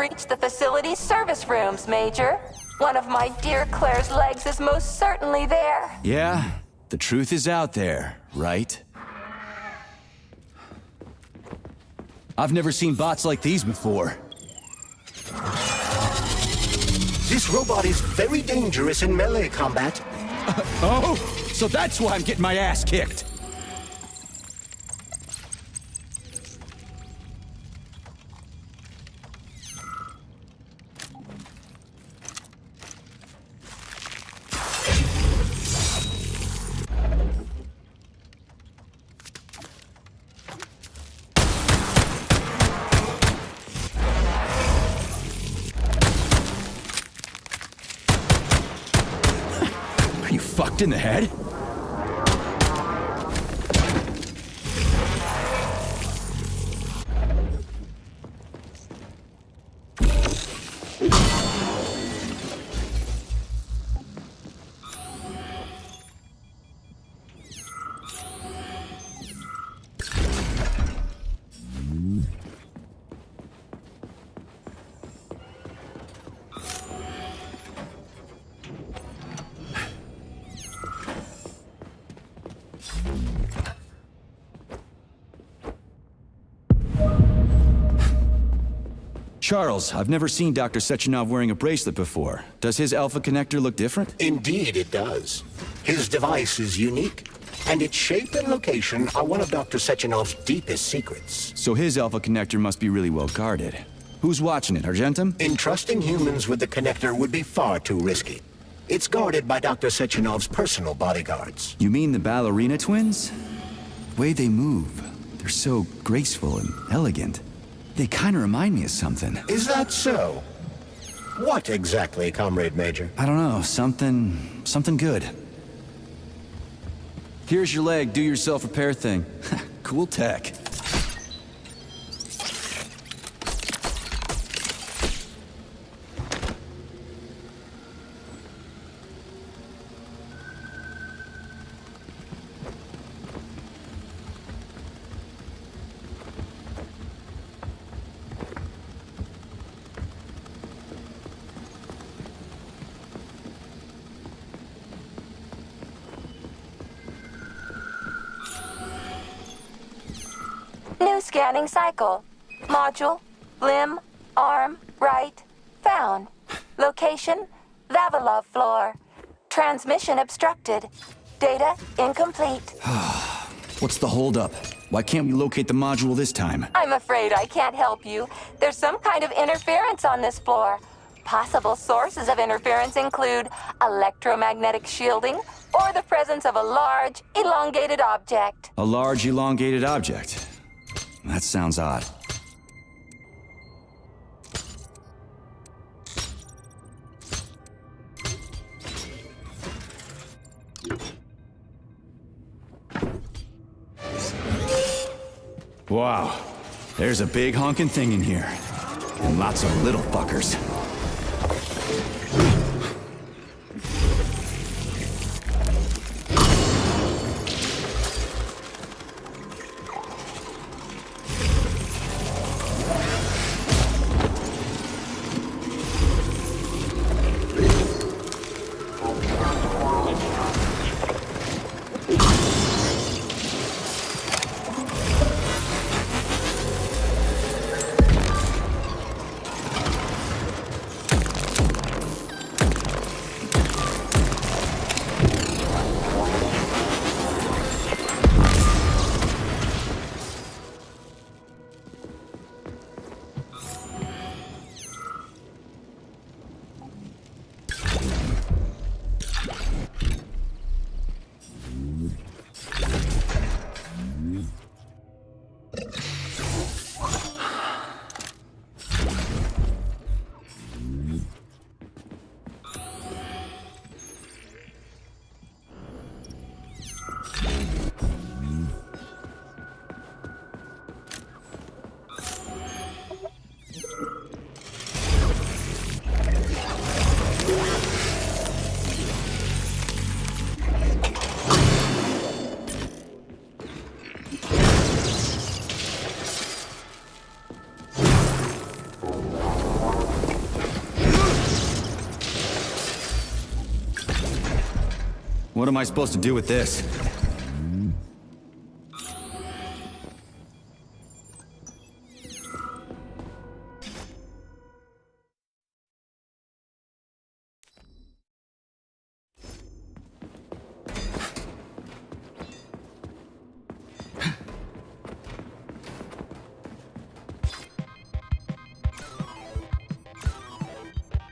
reach the facility's service rooms, Major. One of my dear Claire's legs is most certainly there. Yeah, the truth is out there, right? I've never seen bots like these before. This robot is very dangerous in melee combat. Oh, so that's why I'm getting my ass kicked. Are you fucked in the head? Charles, I've never seen Dr. Sechenov wearing a bracelet before. Does his alpha connector look different? Indeed it does. His device is unique, and its shape and location are one of Dr. Sechenov's deepest secrets. So his alpha connector must be really well guarded. Who's watching it, Argentum? Entrusting humans with the connector would be far too risky. It's guarded by Dr. Sechenov's personal bodyguards. You mean the ballerina twins? The way they move, they're so graceful and elegant. They kind of remind me of something. Is that so? What exactly, Comrade Major? I don't know, something good. Here's your leg, do yourself repair thing. Cool tech. New scanning cycle. Module, limb, arm, right, found. Location, Vavilov floor. Transmission obstructed. Data incomplete. What's the holdup? Why can't we locate the module this time? I'm afraid I can't help you. There's some kind of interference on this floor. Possible sources of interference include electromagnetic shielding or the presence of a large, elongated object. A large, elongated object. That sounds odd. Wow, there's a big honking thing in here. And lots of little fuckers. What am I supposed to do with this?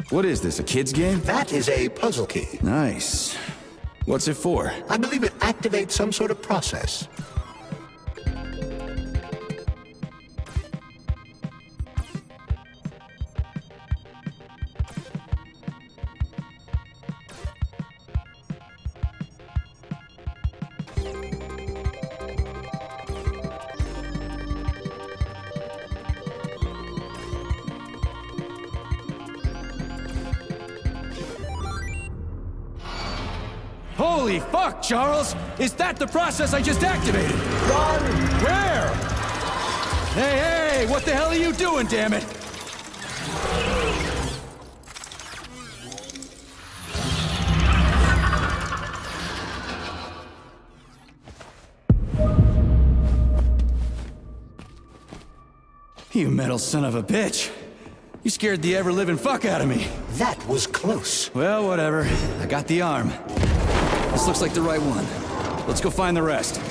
What is this, a kid's game? That is a puzzle key. Nice. What's it for? I believe it activates some sort of process. Holy fuck, Charles! Is that the process I just activated? Run! Where? Hey, hey! What the hell are you doing, damn it? You metal son of a bitch! You scared the ever-living fuck out of me. That was close. Well, whatever. I got the arm. This looks like the right one. Let's go find the rest.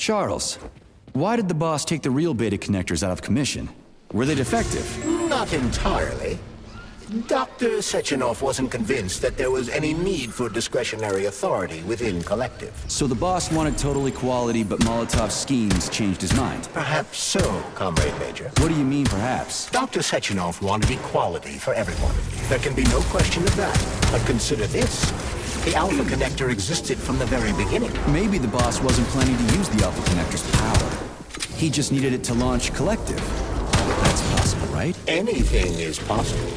Charles, why did the boss take the real beta connectors out of commission? Were they defective? Not entirely. Dr. Sechenov wasn't convinced that there was any need for discretionary authority within Collective. So the boss wanted total equality, but Molotov's schemes changed his mind. Perhaps so, Comrade Major. What do you mean, perhaps? Dr. Sechenov wanted equality for everyone. There can be no question of that. But consider this. The Alpha Connector existed from the very beginning. Maybe the boss wasn't planning to use the Alpha Connector's power. He just needed it to launch Collective. That's possible, right? Anything is possible.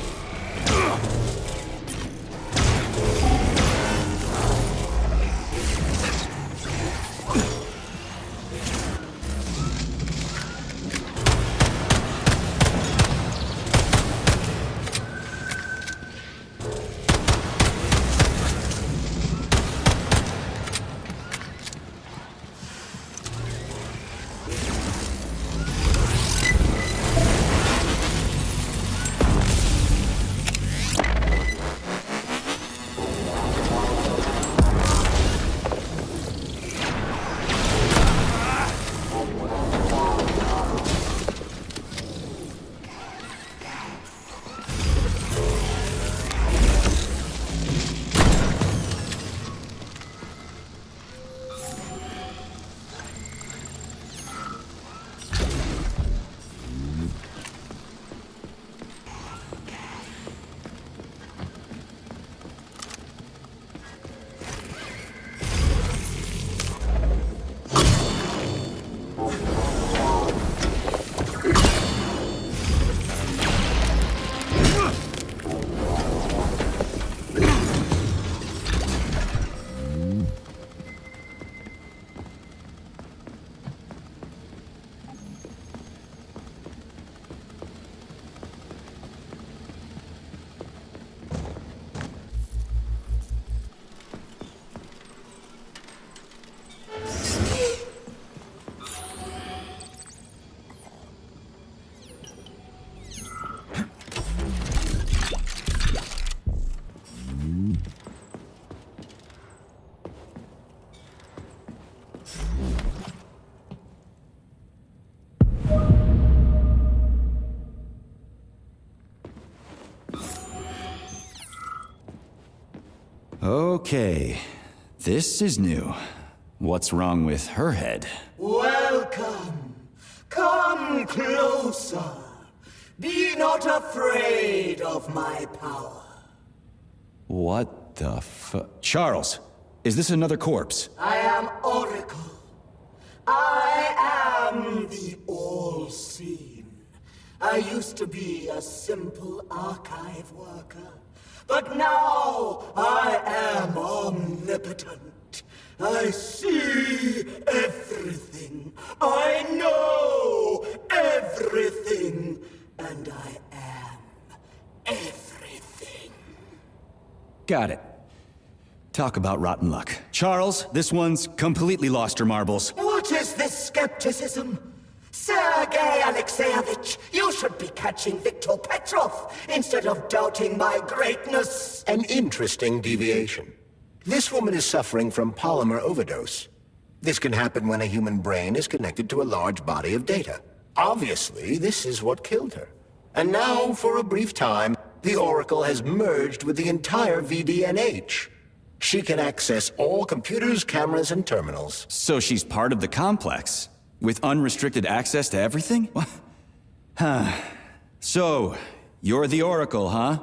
Okay, this is new. What's wrong with her head? Welcome. Come closer. Be not afraid of my power. What the Charles, is this another corpse? I am Oracle. I am the All-Seen. I used to be a simple archive worker, but now I am omnipotent. I see everything. I know everything. And I am everything. Got it. Talk about rotten luck. Charles, this one's completely lost her marbles. What is this skepticism? Sergei Alexeyevich, you should be catching Viktor Petrov instead of doubting my greatness. An interesting deviation. This woman is suffering from polymer overdose. This can happen when a human brain is connected to a large body of data. Obviously, this is what killed her. And now, for a brief time, the Oracle has merged with the entire VDNH. She can access all computers, cameras, and terminals. So she's part of the complex, with unrestricted access to everything? Huh. So, you're the Oracle, huh?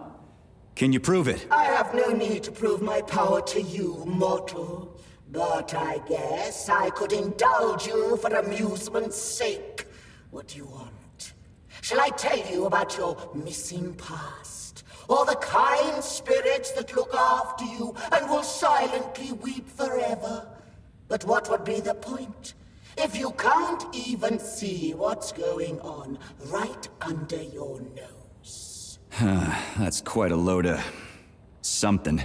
Can you prove it? I have no need to prove my power to you, mortal. But I guess I could indulge you for amusement's sake. What do you want? Shall I tell you about your missing past? Or the kind spirits that look after you and will silently weep forever? But what would be the point if you can't even see what's going on right under your nose? That's quite a load of something.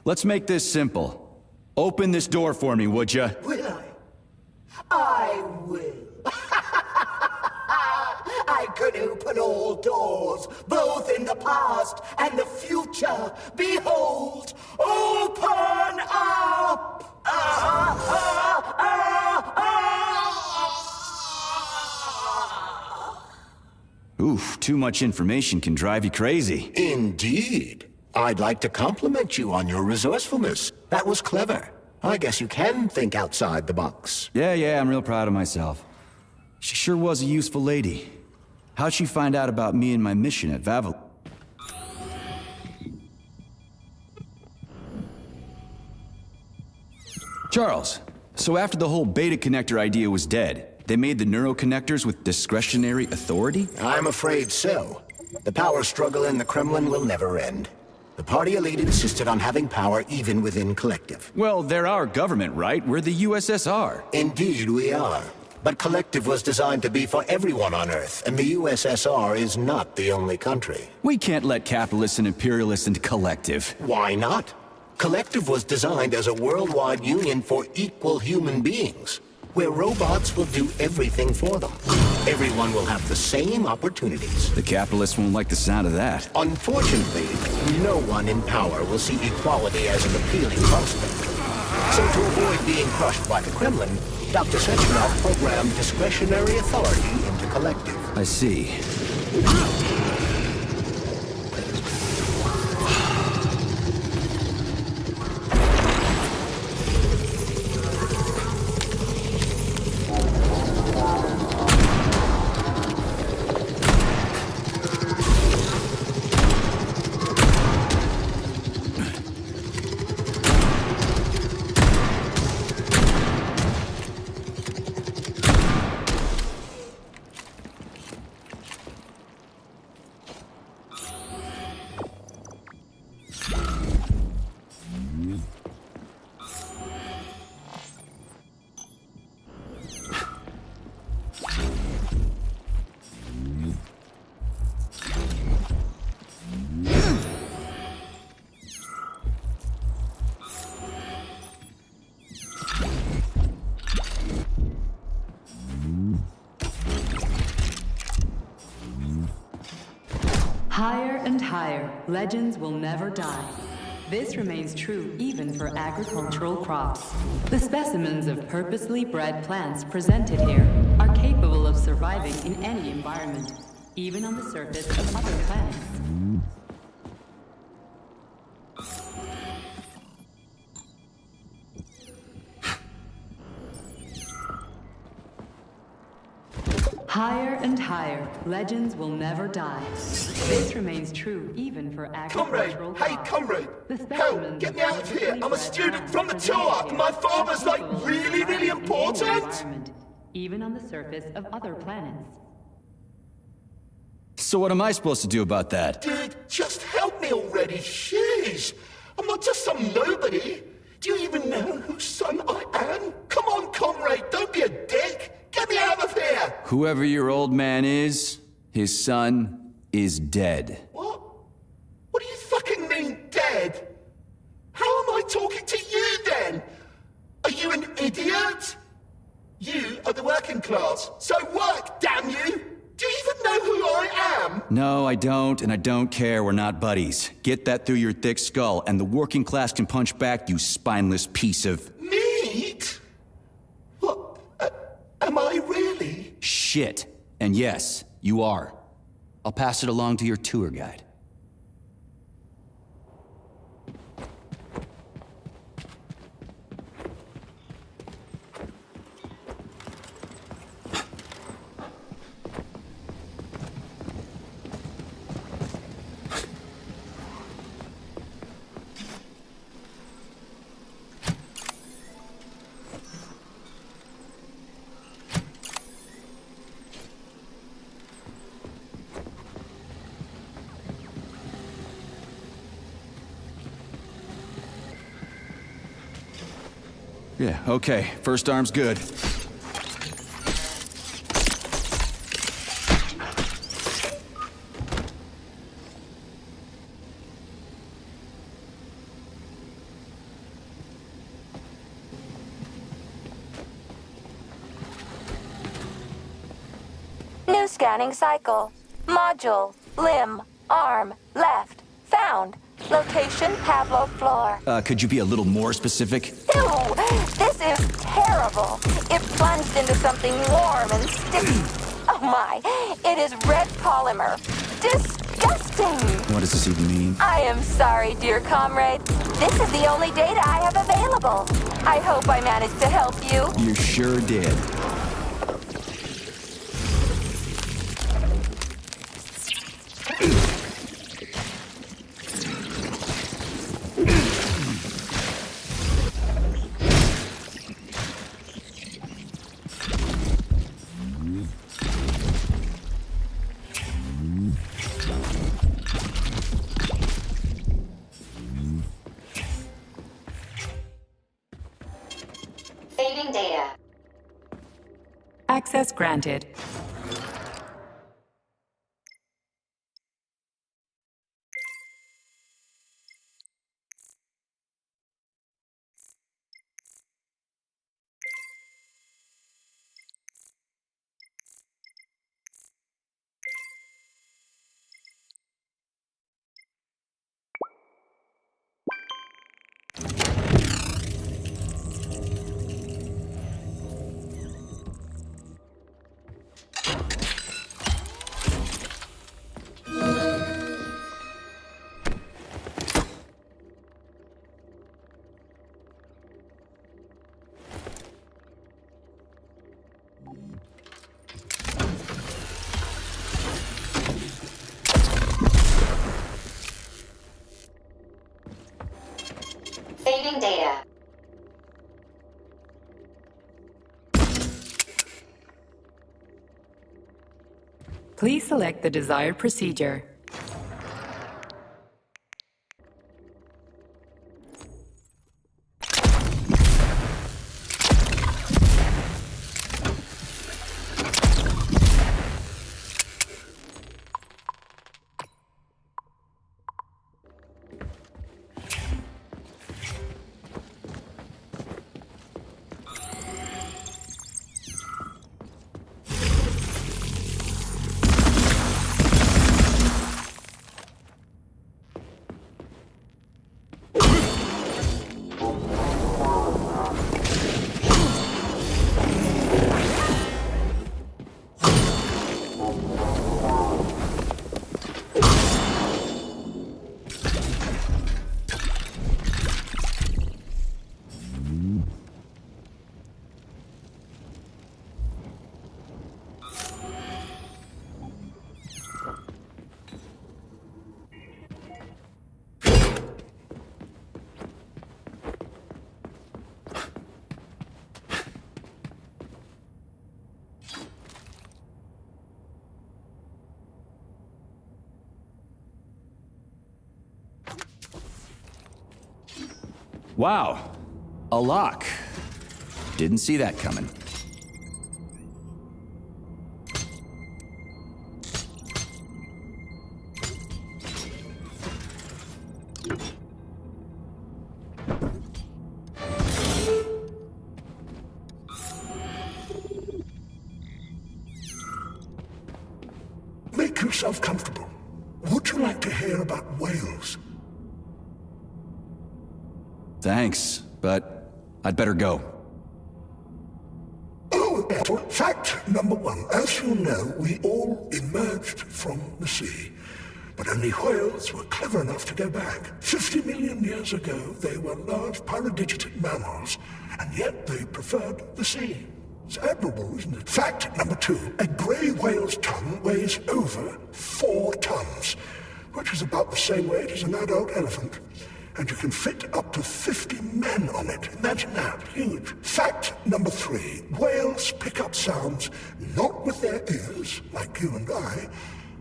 Let's make this simple. Open this door for me, would ya? Will I? I will. I can open all doors, both in the past and the future. Behold, open up! Oof, too much information can drive you crazy. Indeed. I'd like to compliment you on your resourcefulness. That was clever. I guess you can think outside the box. Yeah, I'm real proud of myself. She sure was a useful lady. How'd she find out about me and my mission at Vavel? Charles, so after the whole beta connector idea was dead, they made the neuroconnectors with discretionary authority? I'm afraid so. The power struggle in the Kremlin will never end. The party elite insisted on having power even within Collective. Well, they're our government, right? We're the USSR. Indeed we are. But Collective was designed to be for everyone on Earth, and the USSR is not the only country. We can't let capitalists and imperialists into Collective. Why not? Collective was designed as a worldwide union for equal human beings, where robots will do everything for them. Everyone will have the same opportunities. The capitalists won't like the sound of that. Unfortunately, no one in power will see equality as an appealing prospect. So to avoid being crushed by the Kremlin, Dr. Sechenov programmed discretionary authority into Collective. I see. Higher and higher, legends will never die. This remains true even for agricultural crops. The specimens of purposely bred plants presented here are capable of surviving in any environment, even on the surface of other planets. Higher and higher, legends will never die. This remains true even for agricultural Comrade! Hey, crops. comrade! The Help! specimens Get me out of here! I'm a bred student from the plants tour! presented My here father's, like, are really, really in the important! environment, even on the surface of other planets. So what am I supposed to do about that? Dude, just help me already, jeez! I'm not just some nobody! Do you even know whose son I am? Come on, comrade, don't be a dick! Get me out of here! Whoever your old man is, his son is dead. What? What do you fucking mean, dead? How am I talking to you, then? Are you an idiot? You are the working class, so work, damn you! Do you even know who I am? No, I don't, and I don't care. We're not buddies. Get that through your thick skull, and the working class can punch back, you spineless piece of... Meat? What? Am I really? shit. And yes, you are. I'll pass it along to your tour guide. Yeah, okay. First arm's good. New scanning cycle. Module. Limb. Arm. Left. Found. Location Pablo floor. Could you be a little more specific? Ew! This is terrible. It plunged into something warm and sticky. Oh my, it is red polymer. Disgusting! What does this even mean? I am sorry, dear comrade. This is the only data I have available. I hope I managed to help you. You sure did. Saving data. Access granted. Saving data. Please select the desired procedure. Wow. A lock. Didn't see that coming. Make yourself comfortable. Would you like to hear about whales? Thanks, but I'd better go. Oh, fact number one. As you know, we all emerged from the sea. But only whales were clever enough to go back. 50 million years ago, they were large paradigitic mammals, and yet they preferred the sea. It's admirable, isn't it? Fact number two. A grey whale's tongue weighs over 4 tons, which is about the same weight as an adult elephant. And you can fit up to 50 men on it. Imagine that. Huge. Fact number 3. Whales pick up sounds not with their ears, like you and I,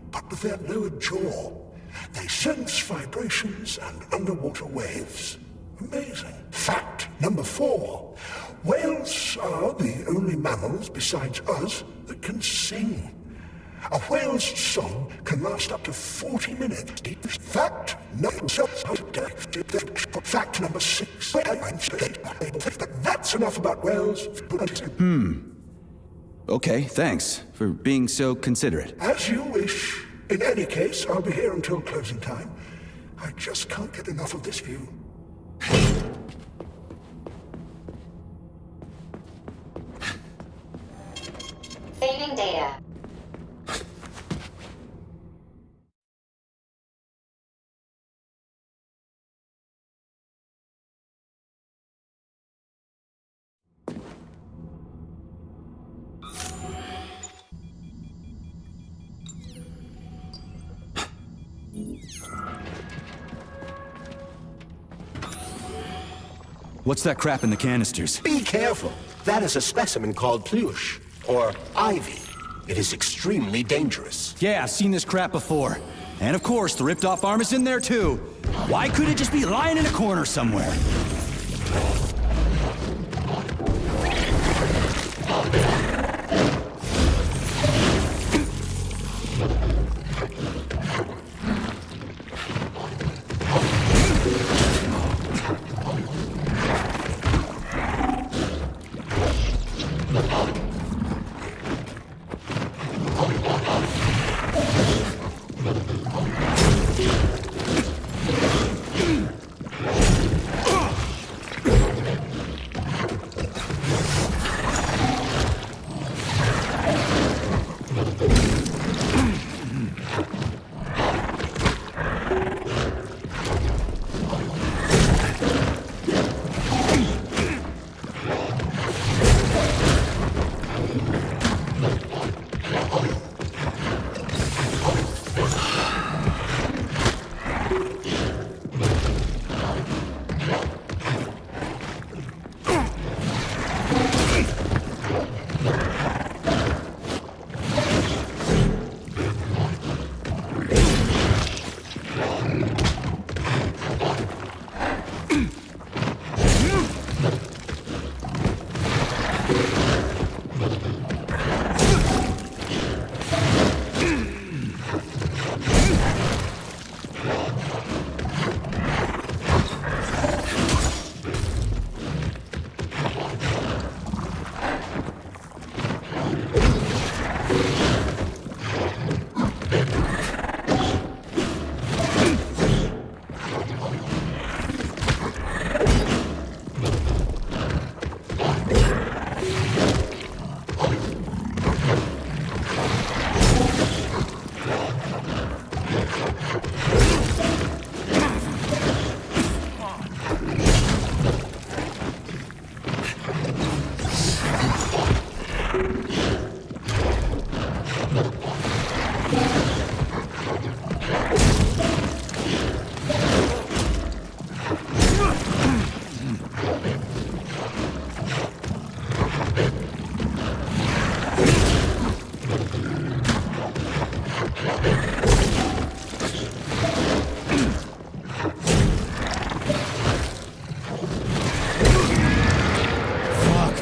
but with their lower jaw. They sense vibrations and underwater waves. Amazing. Fact number 4. Whales are the only mammals besides us that can sing. A whale's song can last up to 40 minutes. Fact number 6. But that's enough about whales. Okay, thanks for being so considerate. As you wish. In any case, I'll be here until closing time. I just can't get enough of this view. Saving data. What's that crap in the canisters? Be careful. That is a specimen called pluche, or ivy. It is extremely dangerous. Yeah, I've seen this crap before. And of course, the ripped-off arm is in there too. Why couldn't it just be lying in a corner somewhere?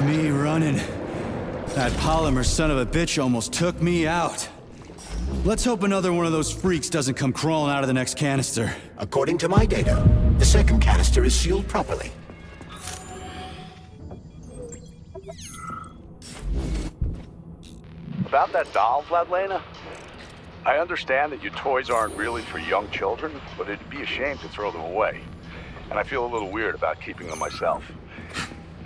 me running. That polymer son of a bitch almost took me out. Let's hope another one of those freaks doesn't come crawling out of the next canister. According to my data, the second canister is sealed properly. About that doll, Vladlena? I understand that your toys aren't really for young children, but it'd be a shame to throw them away. And I feel a little weird about keeping them myself.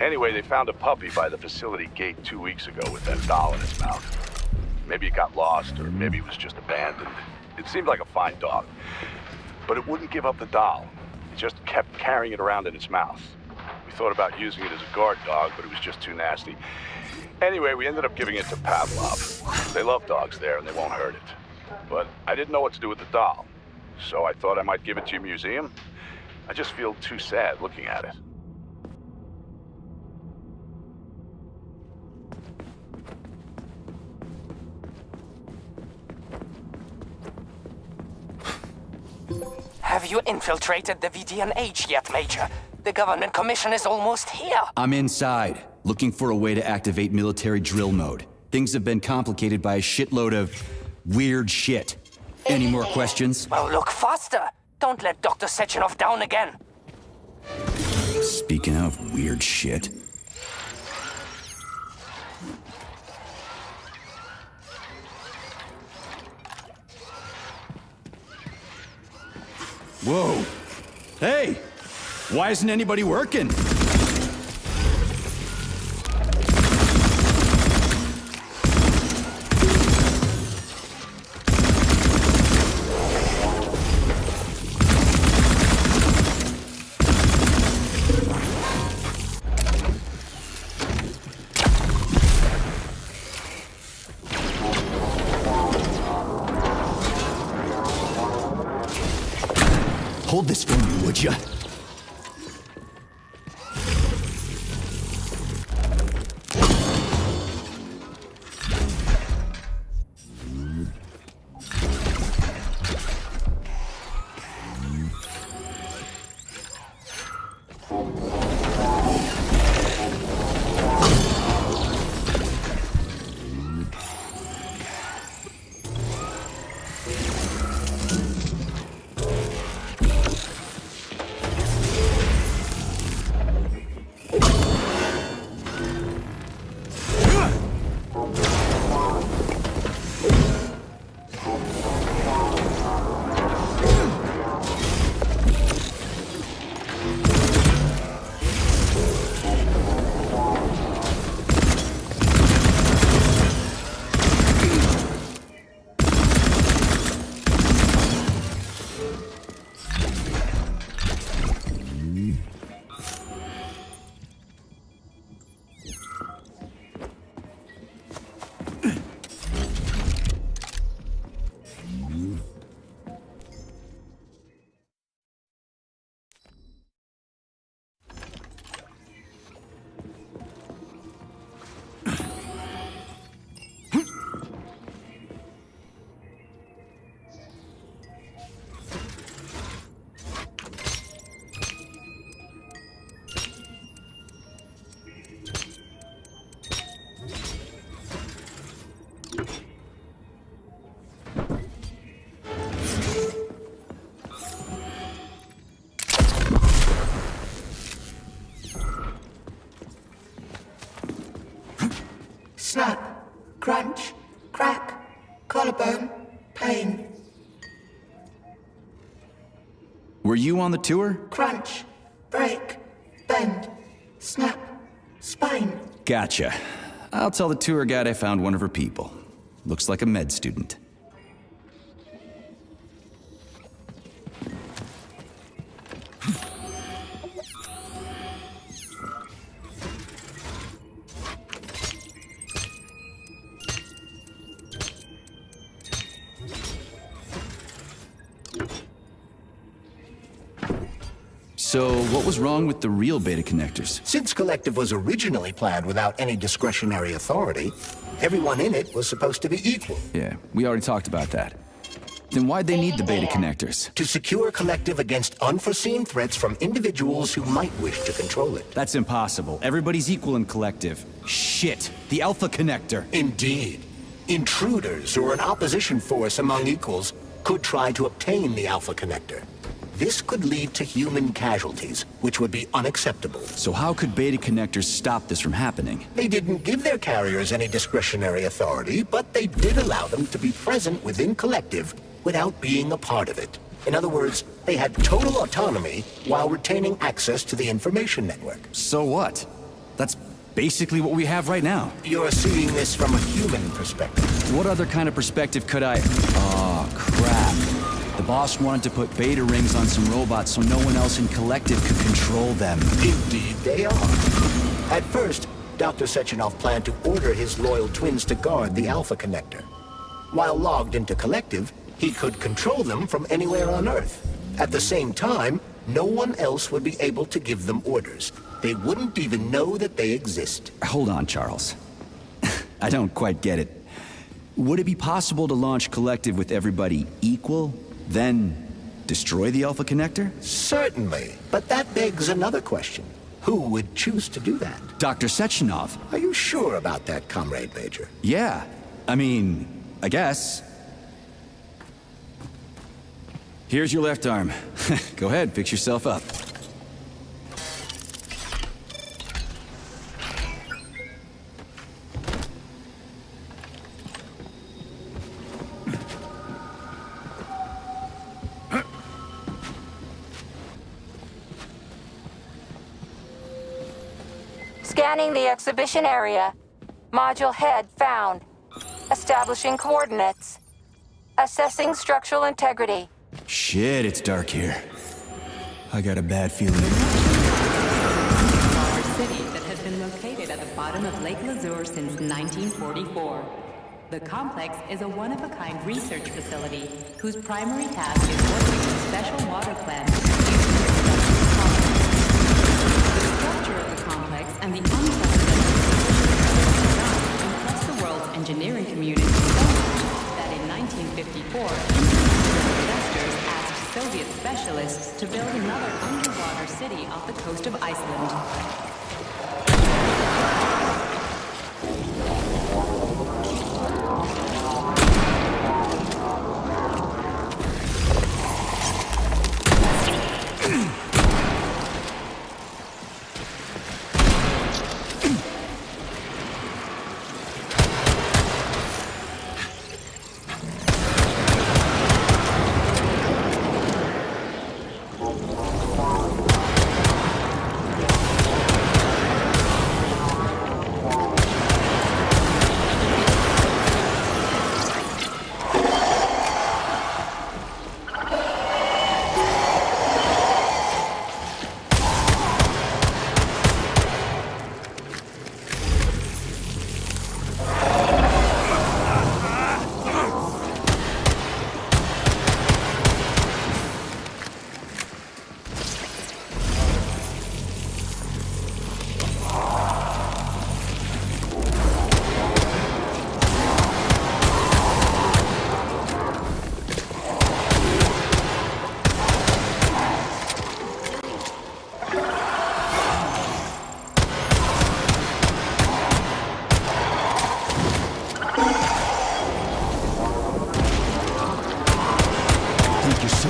Anyway, they found a puppy by the facility gate 2 weeks ago with that doll in its mouth. Maybe it got lost, or maybe it was just abandoned. It seemed like a fine dog. But it wouldn't give up the doll. It just kept carrying it around in its mouth. We thought about using it as a guard dog, but it was just too nasty. Anyway, we ended up giving it to Pavlov. They love dogs there, and they won't hurt it. But I didn't know what to do with the doll, so I thought I might give it to your museum. I just feel too sad looking at it. Have you infiltrated the VDNH yet, Major? The government commission is almost here. I'm inside, looking for a way to activate military drill mode. Things have been complicated by a shitload of weird shit. Any more questions? Well, look faster. Don't let Dr. Sechenov down again. Speaking of weird shit. Whoa! Hey! Why isn't anybody working? Hold this for me, would ya? Snap, crunch, crack, collarbone, pain. Were you on the tour? Crunch, break, bend, snap, spine. Gotcha. I'll tell the tour guide I found one of her people. Looks like a med student. So, what was wrong with the real beta connectors? Since Collective was originally planned without any discretionary authority, everyone in it was supposed to be equal. Yeah, we already talked about that. Then why'd they need the beta connectors? To secure Collective against unforeseen threats from individuals who might wish to control it. That's impossible. Everybody's equal in Collective. Shit! The Alpha Connector! Indeed. Intruders or an opposition force among equals could try to obtain the Alpha Connector. This could lead to human casualties, which would be unacceptable. So how could beta connectors stop this from happening? They didn't give their carriers any discretionary authority, but they did allow them to be present within Collective without being a part of it. In other words, they had total autonomy while retaining access to the information network. So what? That's basically what we have right now. You're seeing this from a human perspective. What other kind of perspective could I... Oh, crap. The boss wanted to put beta rings on some robots so no one else in Collective could control them. Indeed they are. At first, Dr. Sechenov planned to order his loyal twins to guard the Alpha Connector. While logged into Collective, he could control them from anywhere on Earth. At the same time, no one else would be able to give them orders. They wouldn't even know that they exist. Hold on, Charles. I don't quite get it. Would it be possible to launch Collective with everybody equal, then destroy the Alpha Connector? Certainly, but that begs another question. Who would choose to do that? Dr. Sechenov. Are you sure about that, Comrade Major? Yeah. I mean, I guess. Here's your left arm. Go ahead, fix yourself up. Scanning the exhibition area. Module head found. Establishing coordinates. Assessing structural integrity. Shit, it's dark here. I got a bad feeling. Our city that has been located at the bottom of Lake Lazur since 1944. The complex is a one-of-a-kind research facility whose primary task is working with special water plants using the structure of the complex and the unprecedented design impressed the world's engineering community so much that in 1954, investors asked Soviet specialists to build another underwater city off the coast of Iceland.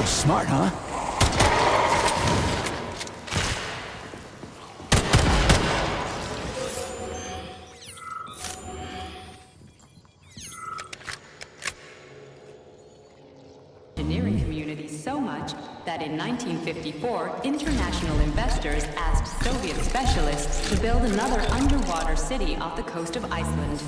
Smart, huh? Engineering community so much that in 1954, international investors asked Soviet specialists to build another underwater city off the coast of Iceland.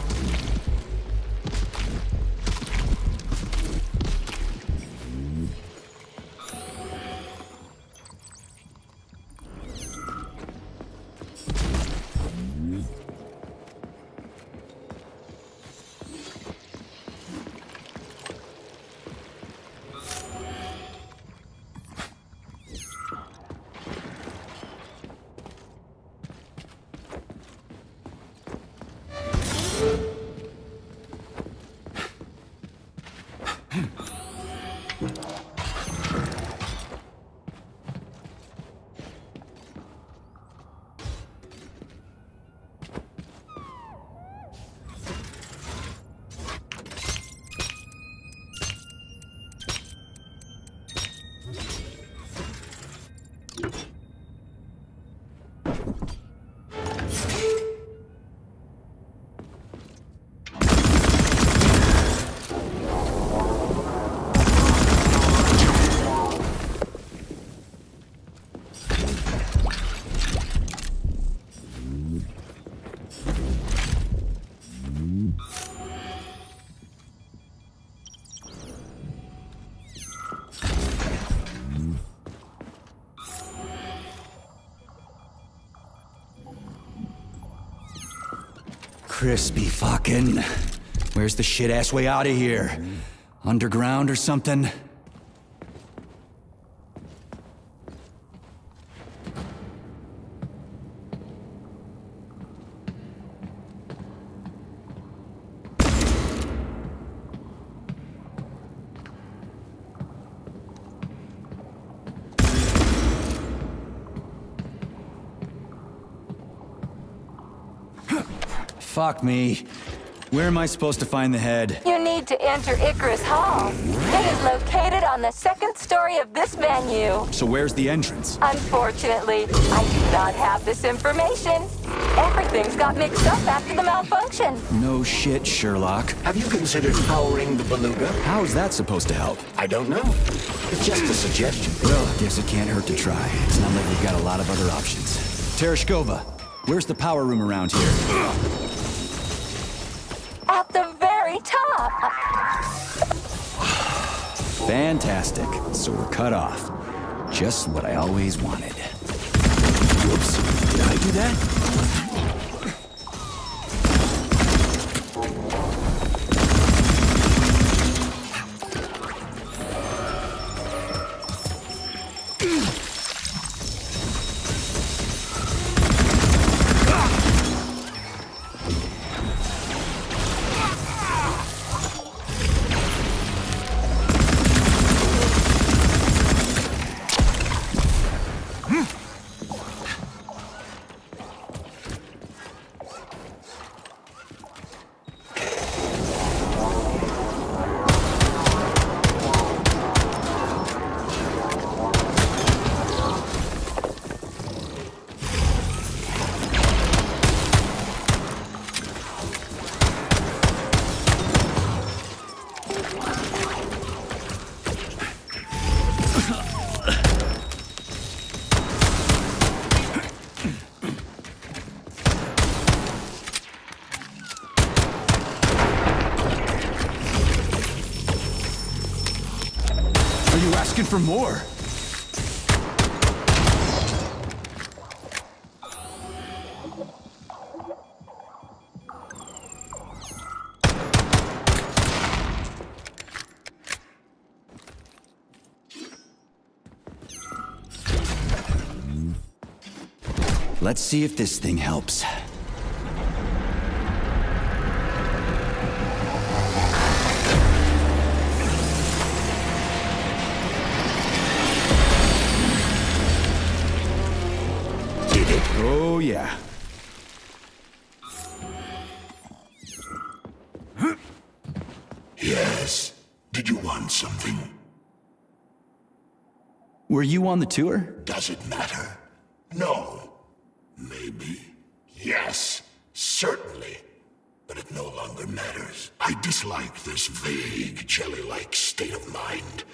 Crispy fucking. Where's the shit-ass way out of here? Underground or something? Fuck me. Where am I supposed to find the head? You need to enter Icarus Hall. It is located on the second story of this venue. So where's the entrance? Unfortunately, I do not have this information. Everything's got mixed up after the malfunction. No shit, Sherlock. Have you considered powering the beluga? How's that supposed to help? I don't know. It's just a suggestion. Well, I guess it can't hurt to try. It's not like we've got a lot of other options. Tereshkova, where's the power room around here? At the very top. Fantastic. So we're cut off. Just what I always wanted. Whoops. Did I do that? Asking for more. Let's see if this thing helps. Oh, yeah. Yes. Did you want something? Were you on the tour? Does it matter? No. Maybe. Yes. Certainly. But it no longer matters. I dislike this vague, jelly-like state of mind,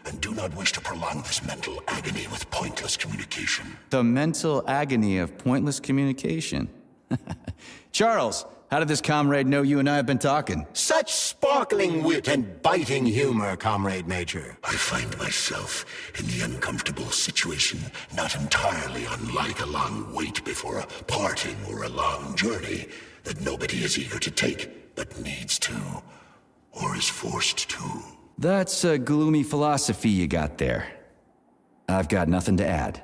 and do not wish to prolong this mental agony with pointless communication. The mental agony of pointless communication. Charles, how did this comrade know you and I have been talking? Such sparkling wit and biting humor, Comrade Major. I find myself in the uncomfortable situation not entirely unlike a long wait before a parting or a long journey that nobody is eager to take, but needs to, or is forced to. That's a gloomy philosophy you got there. I've got nothing to add.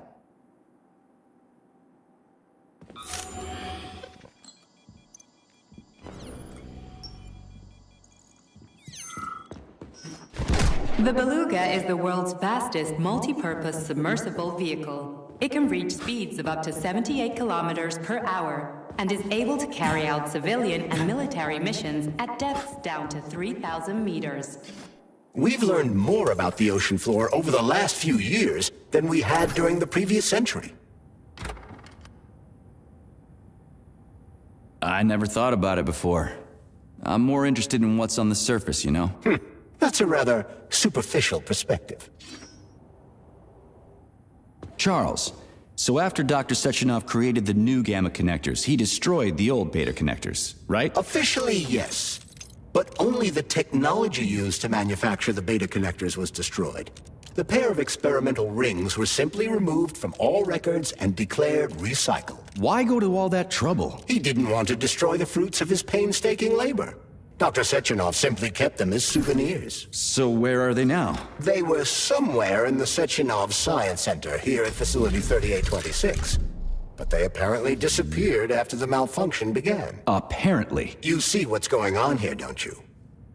The Beluga is the world's fastest multi-purpose submersible vehicle. It can reach speeds of up to 78 kilometers per hour and is able to carry out civilian and military missions at depths down to 3,000 meters. We've learned more about the ocean floor over the last few years than we had during the previous century. I never thought about it before. I'm more interested in what's on the surface, you know? That's a rather superficial perspective. Charles, so after Dr. Sechenov created the new gamma connectors, he destroyed the old beta connectors, right? Officially, yes. But only the technology used to manufacture the beta connectors was destroyed. The pair of experimental rings were simply removed from all records and declared recycled. Why go to all that trouble? He didn't want to destroy the fruits of his painstaking labor. Dr. Sechenov simply kept them as souvenirs. So where are they now? They were somewhere in the Sechenov Science Center here at Facility 3826. But they apparently disappeared after the malfunction began. Apparently. You see what's going on here, don't you?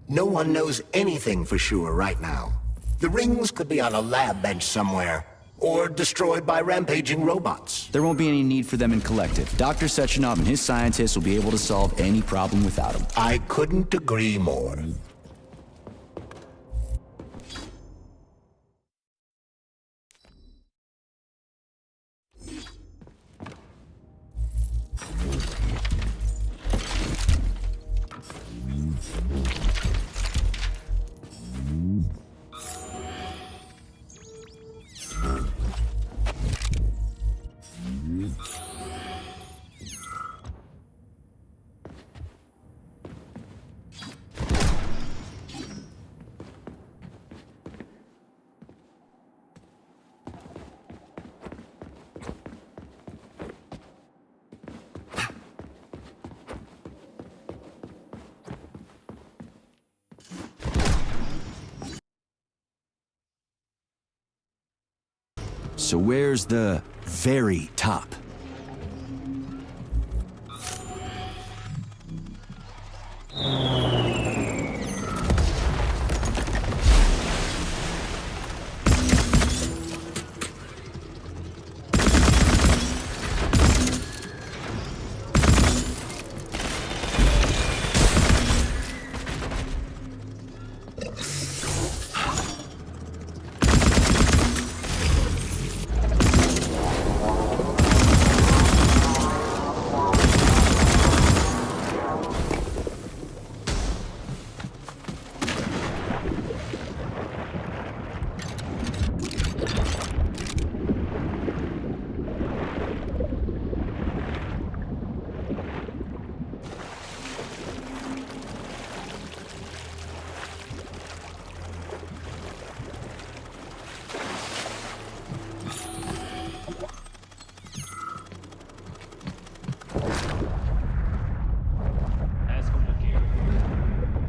No one knows anything for sure right now. The rings could be on a lab bench somewhere, or destroyed by rampaging robots. There won't be any need for them in collective. Dr. Sechenov and his scientists will be able to solve any problem without them. I couldn't agree more. So where's the very top?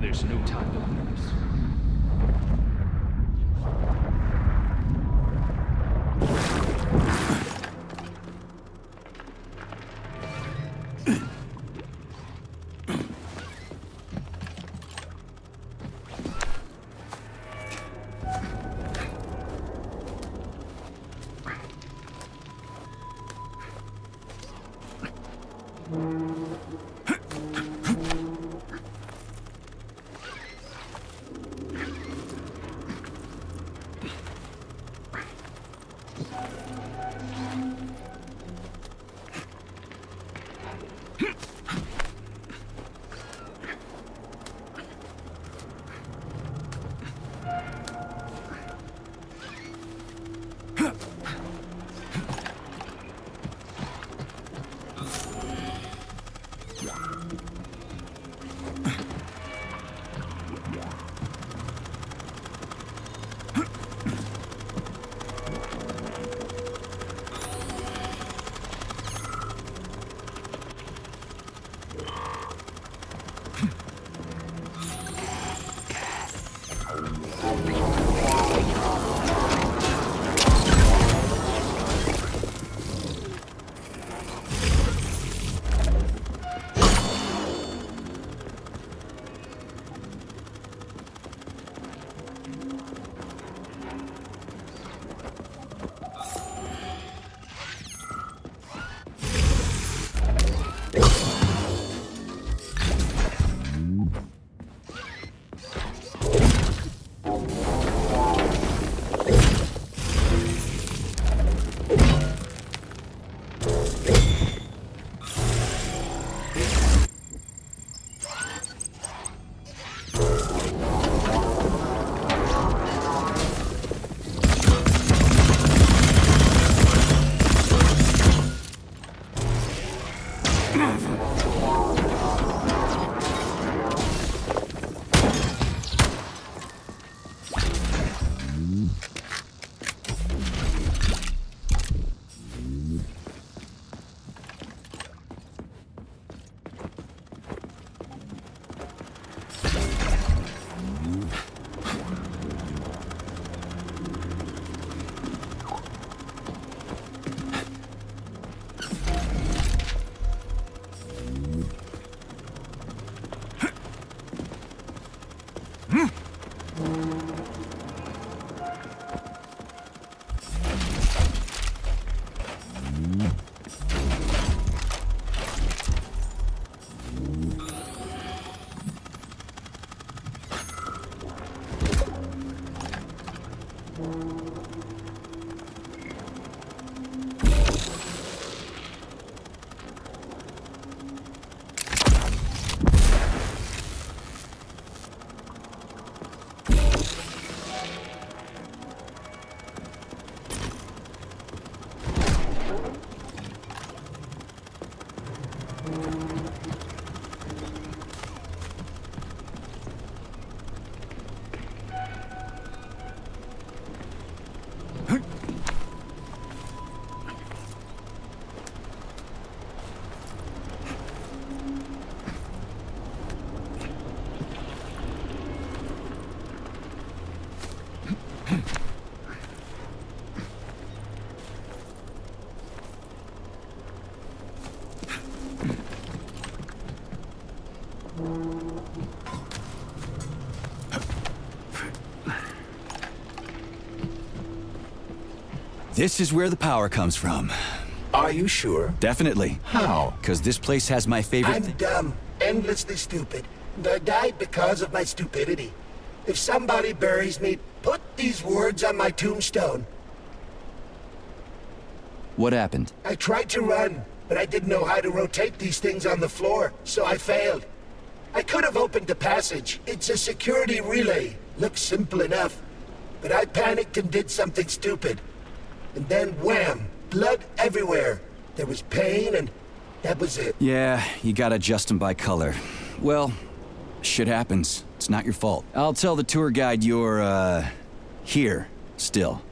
There's no time to lose. This is where the power comes from. Are you sure? Definitely. How? Because this place has my favorite... I'm dumb, endlessly stupid, and I died because of my stupidity. If somebody buries me, put these words on my tombstone. What happened? I tried to run, but I didn't know how to rotate these things on the floor, so I failed. I could have opened the passage. It's a security relay. Looks simple enough. But I panicked and did something stupid. And then wham! Blood everywhere. There was pain, and that was it. Yeah, you gotta adjust them by color. Well, shit happens. It's not your fault. I'll tell the tour guide you're, here, still.